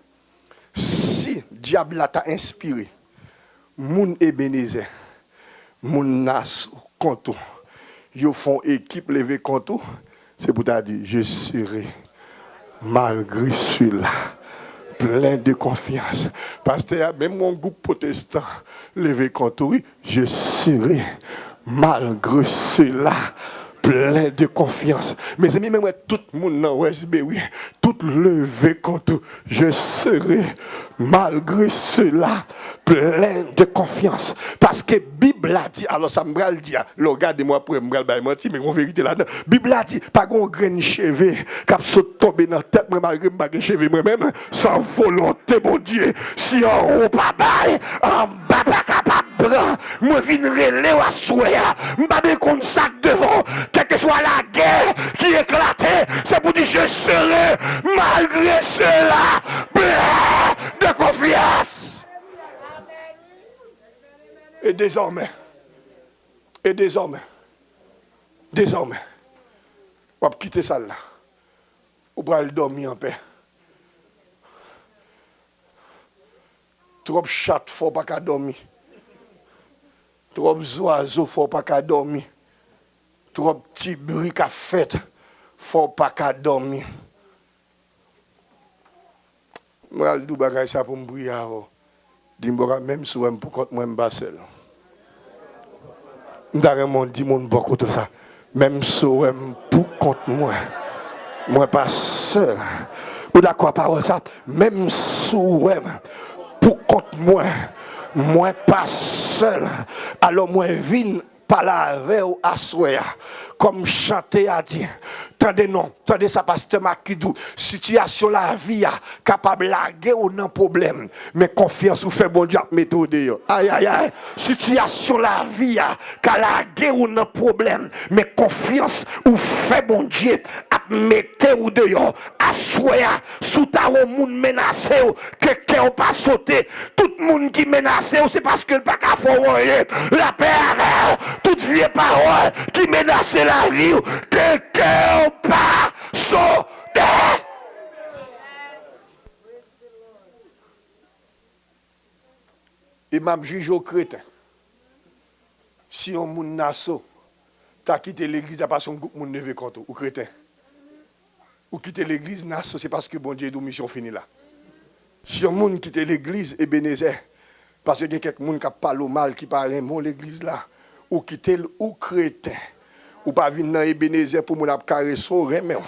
Si diable t'a inspiré, moun Ebenezer, moun Nas, Konto, ils font équipe lever Konto, c'est pour te dire, je serai malgré cela plein de confiance. Parce que même mon groupe protestant lever Konto, oui, je serai malgré cela plein de confiance. Mes amis, même tout le monde dans Westbury, tout levé contre, je serai malgré cela plein de confiance. Parce que Bible a dit, alors ça me dit, regardez-moi pour me mentir, mais en vérité là-dedans, Bible a dit, pas qu'on graine cheveux, cap saute tomber dans la tête, malgré que cheveux moi-même, sans volonté, mon Dieu, si en haut pas bail, en bas pas capable, moi viendrai là à soya, m'pas bien qu'on sac devant, quelle que soit la guerre qui éclate, c'est pour dire je serai malgré cela plein de confiance. Et désormais, on va quitter ça là. On va dormir en paix. Trop chat, faut pas qu'à dormir. Trop oiseaux, faut pas qu'à dormir. Trop petits bruits qu'à fait, faut pas qu'à dormir. Moi, je dis ça pour me briller. Je dis même si je pour contre moi, je suis seul. Je dis beaucoup de ça. Même si je pour contre moi, je ne pas seul. Vous d'accord parole ça? Même si je pour contre moi, moi pas seul. Alors moi viens par la veille à soya, comme chanter à dire. Tendez non, tendez ça pasteur Makidou. Situation la vie capable laguer ou non problème, mais confiance ou fait bon Dieu méthode. Aïe aïe aïe, situation la vie qu'a laguer ou non problème, mais confiance ou fait bon Dieu mettez ou dehors à soya sous ta monde menacé que on pas sauter tout le monde qui menacé c'est parce que pas qu'à faire la paix toute vieille parole qui menace la vie que on pas sauter. Et m'a juge au chrétien si on moun nasso Tu as quitté l'église parce que mon neveu contre ou chrétien. Ou quitter l'église, c'est parce que bon Dieu a mission finie là. Si un monde quitte l'église, Ebenezer, parce qu'il y a quelqu'un qui parle mal, qui parle mon l'église là, ou quitter ou chrétien, ou pas venir dans Ebenezer pour mon caresser sauver même.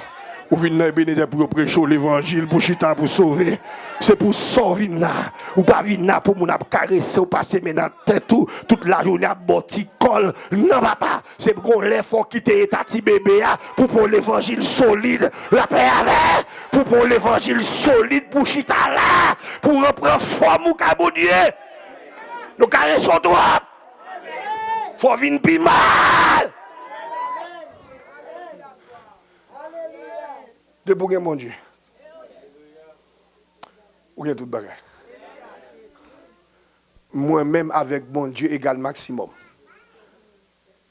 Ou venir dans Ebenezer pour prêcher l'évangile, pour chita pour sauver. C'est pour sauver là. Ou pas venir pour mon caresser ou passer maintenant tête toute la journée à botti col. Non papa, c'est pour l'effort quitter tati bébé pour l'évangile solide, la paix avec, pour l'évangile solide pour chita là, pour reprendre forme ou cabodier. Nous caressons toi. Faut venir plus mal. De bouger mon Dieu. Ou bien tout bagage. Moi-même avec mon Dieu égale maximum.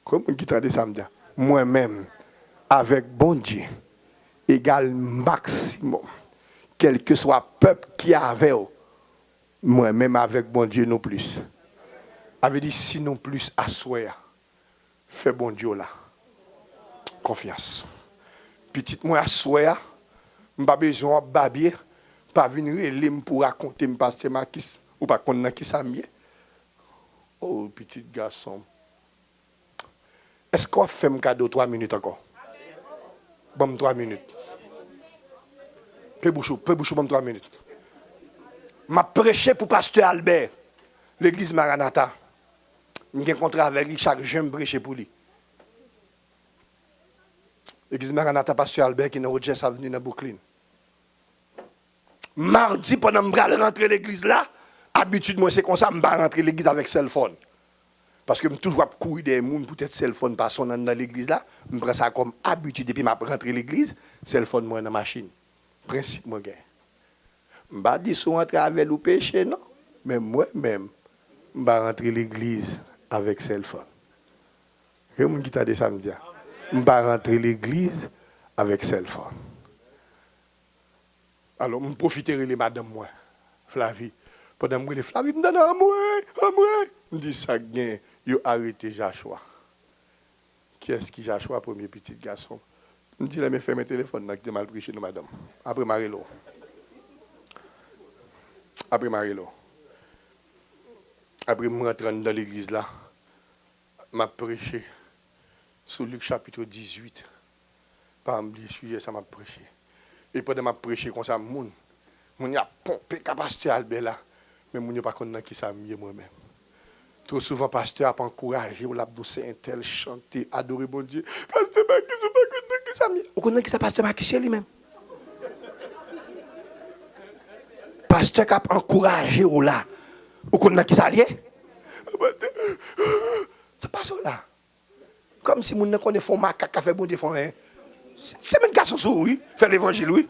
Comment qui t'a dit ça me dit? Moi-même avec bon Dieu égale maximum. Quel que soit le peuple qui avait, moi-même avec bon Dieu non plus. Avait dit sinon plus à souhait. Fais bon Dieu là. Confiance. Petite moi à souhait, m'pas besoin babier, pas venir relire pour raconter me pasteur Marquis ou pas connait qui ça mieux. Oh petit garçon. Est-ce qu'on fait un cadeau 3 minutes encore? Bon 3 minutes. Peu bouchou, bon 3 minutes. M'a prêché pour pasteur Albert, l'église Maranatha. J'ai rencontré avec lui chaque jeune prêcher pour lui. L'église Maranatha, pasteur Albert, qui est dans Rogers Avenue dans Brooklyn. Mardi, pendant que je rentrer l'église là, habitude, moi, c'est comme ça, je vais rentrer l'église avec cell phone. Parce que je toujours courir des gens, peut-être cell phone pas sonner dans l'église là, je prends ça comme habitude, et puis je rentre l'église, cell phone moi dans la machine. Principe, moi, je ne vais pas dire si on rentre avec le péché, non. Mais moi-même, je vais rentrer l'église avec cell phone. Et mon qui t'a dit ça me dit. Je vais rentrer l'église avec cell phone. Alors, je profite de les madame, moi, Flavie. Pendant que je Flavie me donne à moi. Je dis ça, il a arrêté Joshua. Qui est-ce qui Joshua, premier petit garçon? Je dis, là, je fais mes téléphones, je mal prêché, madame. Après Marilo. Après, je rentre dans l'église là, je prêché sur Luc chapitre 18. Par le sujet, ça m'a prêché. Et pendant que je prêché comme ça, mon a pompé pasteur Albert là, mais mon n'a pas connu qui ça mieux moi-même. Trop souvent, pasteur a encouragé, ou l'a doucé un tel chanter, adorer bon Dieu. Pasteur Marquis, je ne pas connu qui ça mieux. Vous connaissez qui ça, pasteur Marquis lui-même? Pasteur qui a encouragé ou là. Vous connaissez qui ça lié? C'est pas ça là. Comme si mon connaît font macaque qui fait bon Dieu font rien. C'est même garçon sous oui, faire l'évangile oui.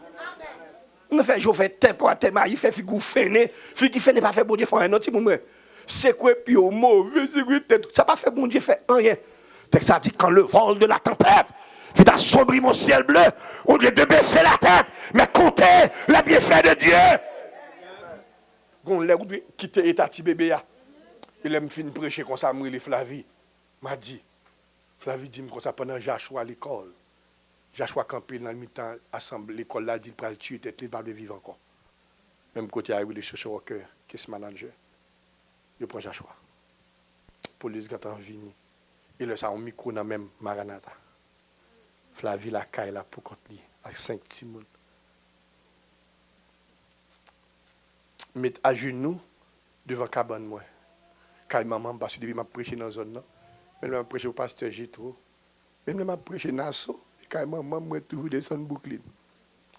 On fait je fais tempo à tema, il fait figou fene, figou qui fene pas faire bon Dieu font rien non ti mon c'est quoi puis au mauvais c'est ça pas fait bon Dieu fait rien. Texte ça dit quand le vol de la tempête vient assombrir mon ciel bleu, au lieu de baisser la tête, mais compter les bienfaits de Dieu. Gon lè ou quitter état ti bébé ya. Il aime fin prêcher comme ça moi les Flavie. M'a dit Flavie dit comme ça pendant Joshua à l'école. Joshua campé dans le mi-temps assemblée l'école là dit pral tuer tête il pas de vivre encore. Même côté a eu les chercheurs au cœur qui est manager. Je prends Joshua. Police quand en vini. Et là ça on micro dans même Maranatha. Flavie la caille là pour contre lui avec 5 petits monde. Mettre à genoux devant cabane moi. Caille maman parce que depuis m'a prêché dans zone là. Même m'a prêché au pasteur Jitro. Même m'a prêché Nassau. Caille maman moi toujours descendre Brooklyn.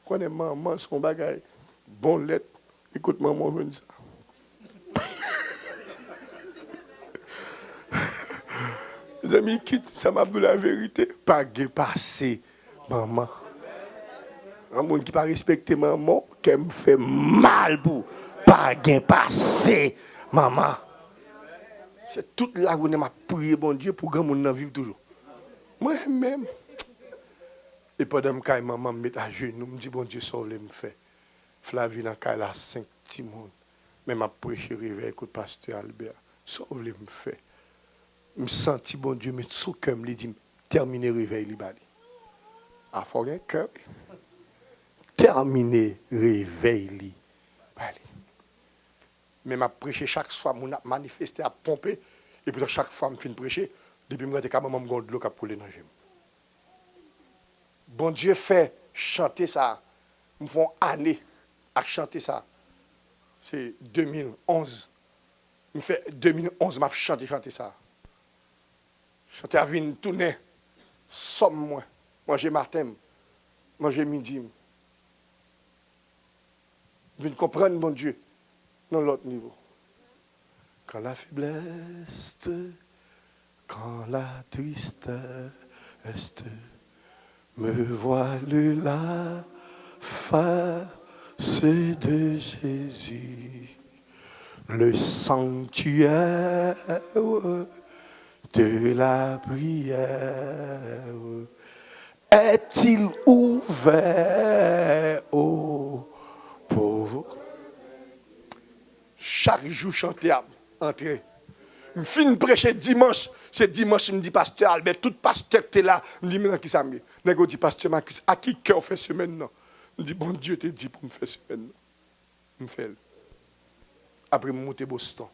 Connais maman son bagage. Bon lettre. Écoute maman veut ça. Les amis quittent, ça m'a dit la vérité. Pas de passé, maman. Un monde qui ne respecte pas maman, qui me fait mal pour. Pas de passé, maman. C'est toute la journée m'a prié, bon Dieu, pour que mon monde vive toujours. Moi-même. Et pendant que maman me met à genoux, me dit, bon Dieu, sauve me fait. Flavie, dans le a 5 petits monde. Mais m'a prêché, réveil, écoute, pasteur Albert, sauve me fait. Je me sens, bon Dieu, mais tout cœur me dit, terminer réveil li bali. A faut un cœur. Terminer réveil li bali. Mais m'a prêché chaque soir, m'a manifesté à pomper et puis chaque fois me fin prêcher depuis me rete ka maman me de l'eau qui couler dans jeu. Bon Dieu fait chanter ça. Me font année à chanter ça. C'est 2011. Me fait 2011 m'a chanté ça. Chanter à venir tourner somme moi, manger matin, manger midi. Venir comprendre mon Dieu dans l'autre niveau. Quand la faiblesse, quand la tristesse me voile la face de Jésus, le sanctuaire de la prière est-il ouvert aux pauvres? Chaque jour, chanter à entrer. Je finis prêcher dimanche. C'est dimanche, je me dis, pasteur Albert, tout pasteur qui est là, je me dis, mais qui ça me dit? Je dis, pasteur Marcus, à qui cœur fait semaine? Non? Je dis, bon Dieu te dit pour me faire semaine. Je me fais. Après, je monte à Boston.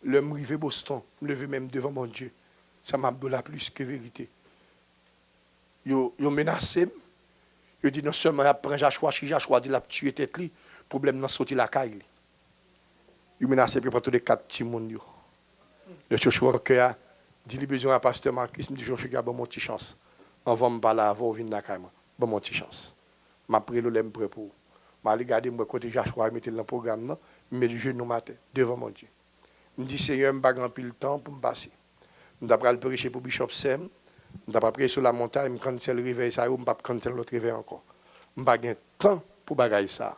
Le me arrive à Boston, je me lever même devant mon Dieu. Ça m'a donné plus que vérité. Ils menacé. Ils dit non seulement après Joshua, si Joshua dit la tuer tête li, problème n'a sorti la caille. Ils menacé pour tous les 4 petits monde. Le Joshua que a dit les besoin à pasteur Marcus, me dit Joshua bon mon petit chance. On va me parler avant venir la caille. Bon mon petit chance. M'a pris le lème prêt pour. M'a regardé moi côté Joshua mettre dans le programme là, mais du genou matin devant mon Dieu. Me dit Seigneur, me pas grand pile temps pour me passer. D'après le prêcher pour Bishop Sem, d'après prêcher sur la montagne, quand c'est le réveil ça, ou pas quand c'est l'autre réveil encore. Me pas gain temps pour bagailler ça.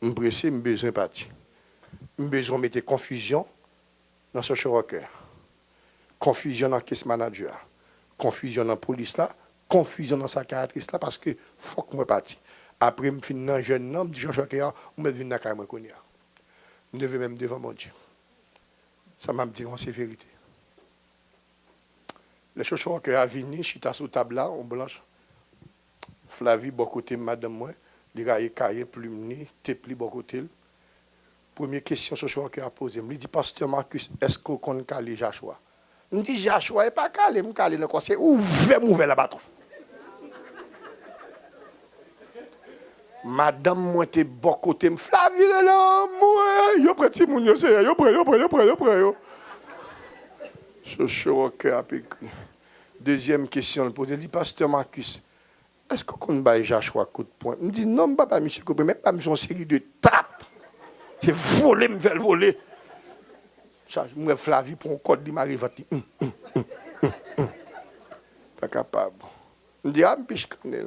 Me pressé, me besoin partir. Me besoin mettre confusion dans ce rocker. Confusion dans case manager. Confusion dans police là, confusion dans sa caractéristique là parce que faut que moi parti. Après me fin dans jeune homme, dit Jean-Jacques, on me vinn dans caille moi connait. Je devais même devant mon Dieu. Ça m'a dit c'est vérité. Les choses que a venu, je suis sous table là, en blanche. Flavie, bon côté, madame, moi, il a cahier, plume, tépli, bon côté. Première question, que a posé. Je dis, pasteur Marcus, est-ce qu'on connaît calé Joshua? Je dis, Joshua n'est pas calé, je calé, c'est ouvert la bâton. Madame, moi, t'es bon côté, Flavie, là, moi, yo prêt, mon yo, c'est, yo prêt. Ce a écrit. Deuxième question, il pose, il dit, pasteur Marcus, est-ce qu'on va Joshua coup de poing? Il me dit, non, pas Michel Coupé, même pas une série de tapes. C'est voler, me faire voler. Ça, moi, Flavie, pour un code, il m'arrive à dire, pas capable. Il dit, ah, je connais.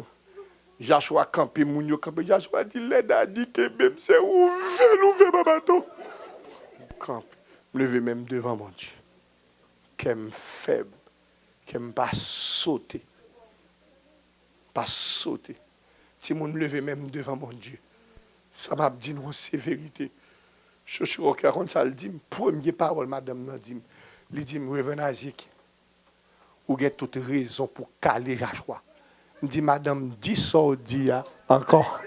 Joshua campé, Mounio campé, Joshua dit, l'aide a dit que même c'est ouvert, ma bateau. Camp, lever même devant mon Dieu. Qu'elle faible, qu'elle pas sauter. Pas sauter. Si mon lever même devant mon Dieu. Ça m'a dit non, c'est vérité. Je suis au cœur, ça le dit, première parole, madame, n'a dit, il dit, Reverend Isaac, vous avez toute raison pour caler Joshua. Il dit, madame, dis ça, dit encore.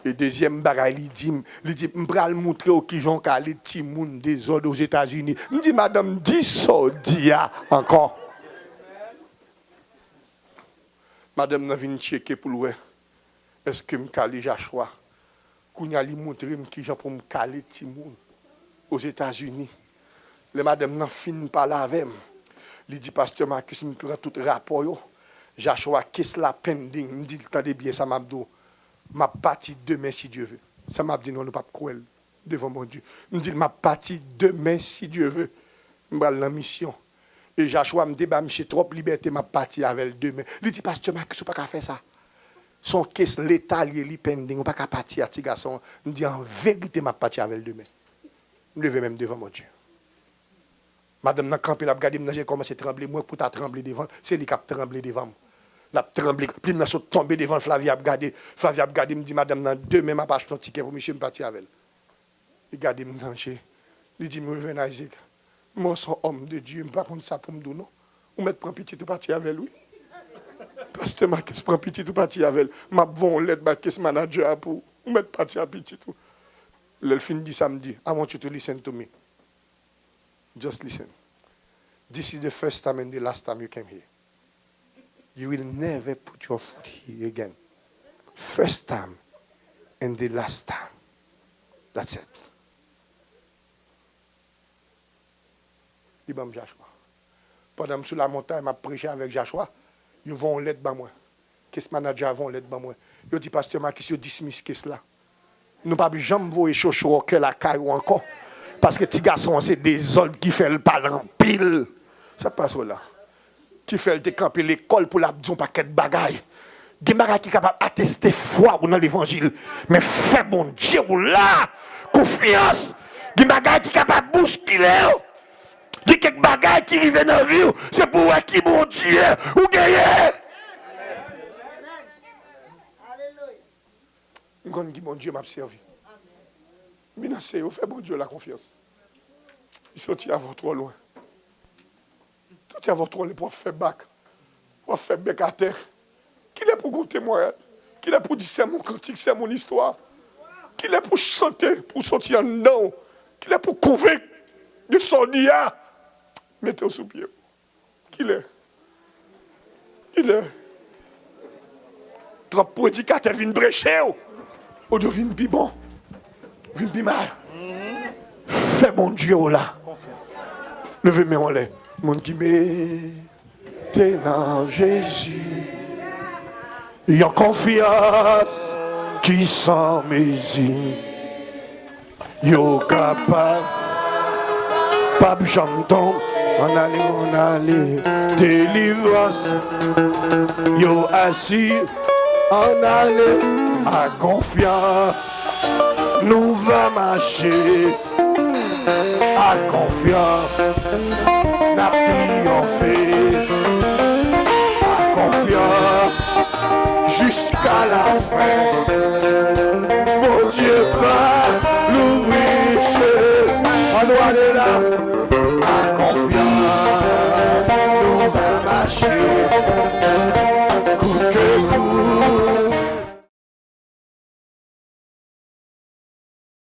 Et deuxième bagaille, il dit, je vais montrer aux qui ont calé les moun des autres aux États-Unis. Il dit, madame, dis ça, dit encore. Madame, n'a venu checker pour le est-ce que je calé Joshua? Qu'on a montré qui j'ai pour me caler les moun aux États-Unis. Le madame n'a fini par la avec. Il dit, pasteur Marcus, je prends tout rapport. Joshua, qu'est-ce la pending? Il me dit, attendez bien, ça m'a dit, ma partie demain si Dieu veut. Ça m'a dit, non, ne pas cruel devant mon Dieu. Il me dit, ma partie demain si Dieu veut. Je vais la mission. Et Joshua me dit, bah, j'ai trop liberté, ma partie avec demain. Il dit, pasteur Marcus, vous ne pouvez pas faire ça. Son caisse, l'état, il pending, on ne peut pas partir à petit garçon. Il me dit, en vérité, ma partie avec demain. Je me lève même devant mon Dieu. Madame n'a campé, la regardé, j'ai commencé à trembler. Moi, pour trembler devant, c'est lui qui a tremblé devant. La tremblé, puis il m'a tombé devant Flavie a regardé. Flavie a regardé, me dit, madame, demain, m'a pas acheté un ticket pour monsieur me partir avec elle. Il regarde, me danger. Il dit, me reviens Isaac. Moi, son homme de Dieu, je ne pas contre ça pour me dire non. Ou mettre prendre pitié tout parti avec lui. Pasteur Marcus prend pitié tout parti avec lui. Ma bon lettre Marcus manager pour mettre parti à pitié tout. Le fin dit samedi, I want you to listen to me. Just listen. This is the first time and the last time you came here. You will never put your foot here again. First time and the last time. That's it. Libam Joshua. Pendant que sur la montagne, je prêché avec Joshua, ils vont l'aide par moi. Qu'est-ce que manager vont l'aide par moi? Ils dit pasteur Marcus, ils dismiss qu'est-ce là. Nous pas jamais voir chocho au cœur la caille ou encore parce que petit garçon c'est des autres qui fait le parler en pile. Ça passe là. Qui fait le camper l'école pour la disons paquet de bagailles. Des bagailles qui capable attester foi dans l'évangile. Mais fais bon Dieu là, confiance. Des bagailles qui capable bousculer. Il y a quelques bagages qui arrivent dans la vie, c'est pour qui bon Dieu ou gagner. Je dis bon Dieu m'a servi. Mais non, c'est fait bon Dieu la confiance. Il sortit avant trop loin. Tout avant trop loin pour faire bac. Pour faire bec à terre. Qui est pour compter moi? Qui est pour dire c'est mon cantique, c'est mon histoire? Qui est pour chanter, pour sortir en dedans? Qui est pour convaincre de son dia? Mettez-vous sous pied. Qui est? Il est. Trop prédicateur vient brécher. Ou de vient bibon. Vient bimal. Fais bon Dieu là. Levez-moi en l'air. Mon qui met dans Jésus. Il y a confiance qui sans mesure. Yo capable. Pas j'entends. On allait, délivrance. Yo assis, on allait, à confiance. Nous va marcher, à confiance. N'a triomphé, à confiance. Jusqu'à la fin. Mon Dieu va l'ouvrir, on doit aller là. Confiance, nous va marcher.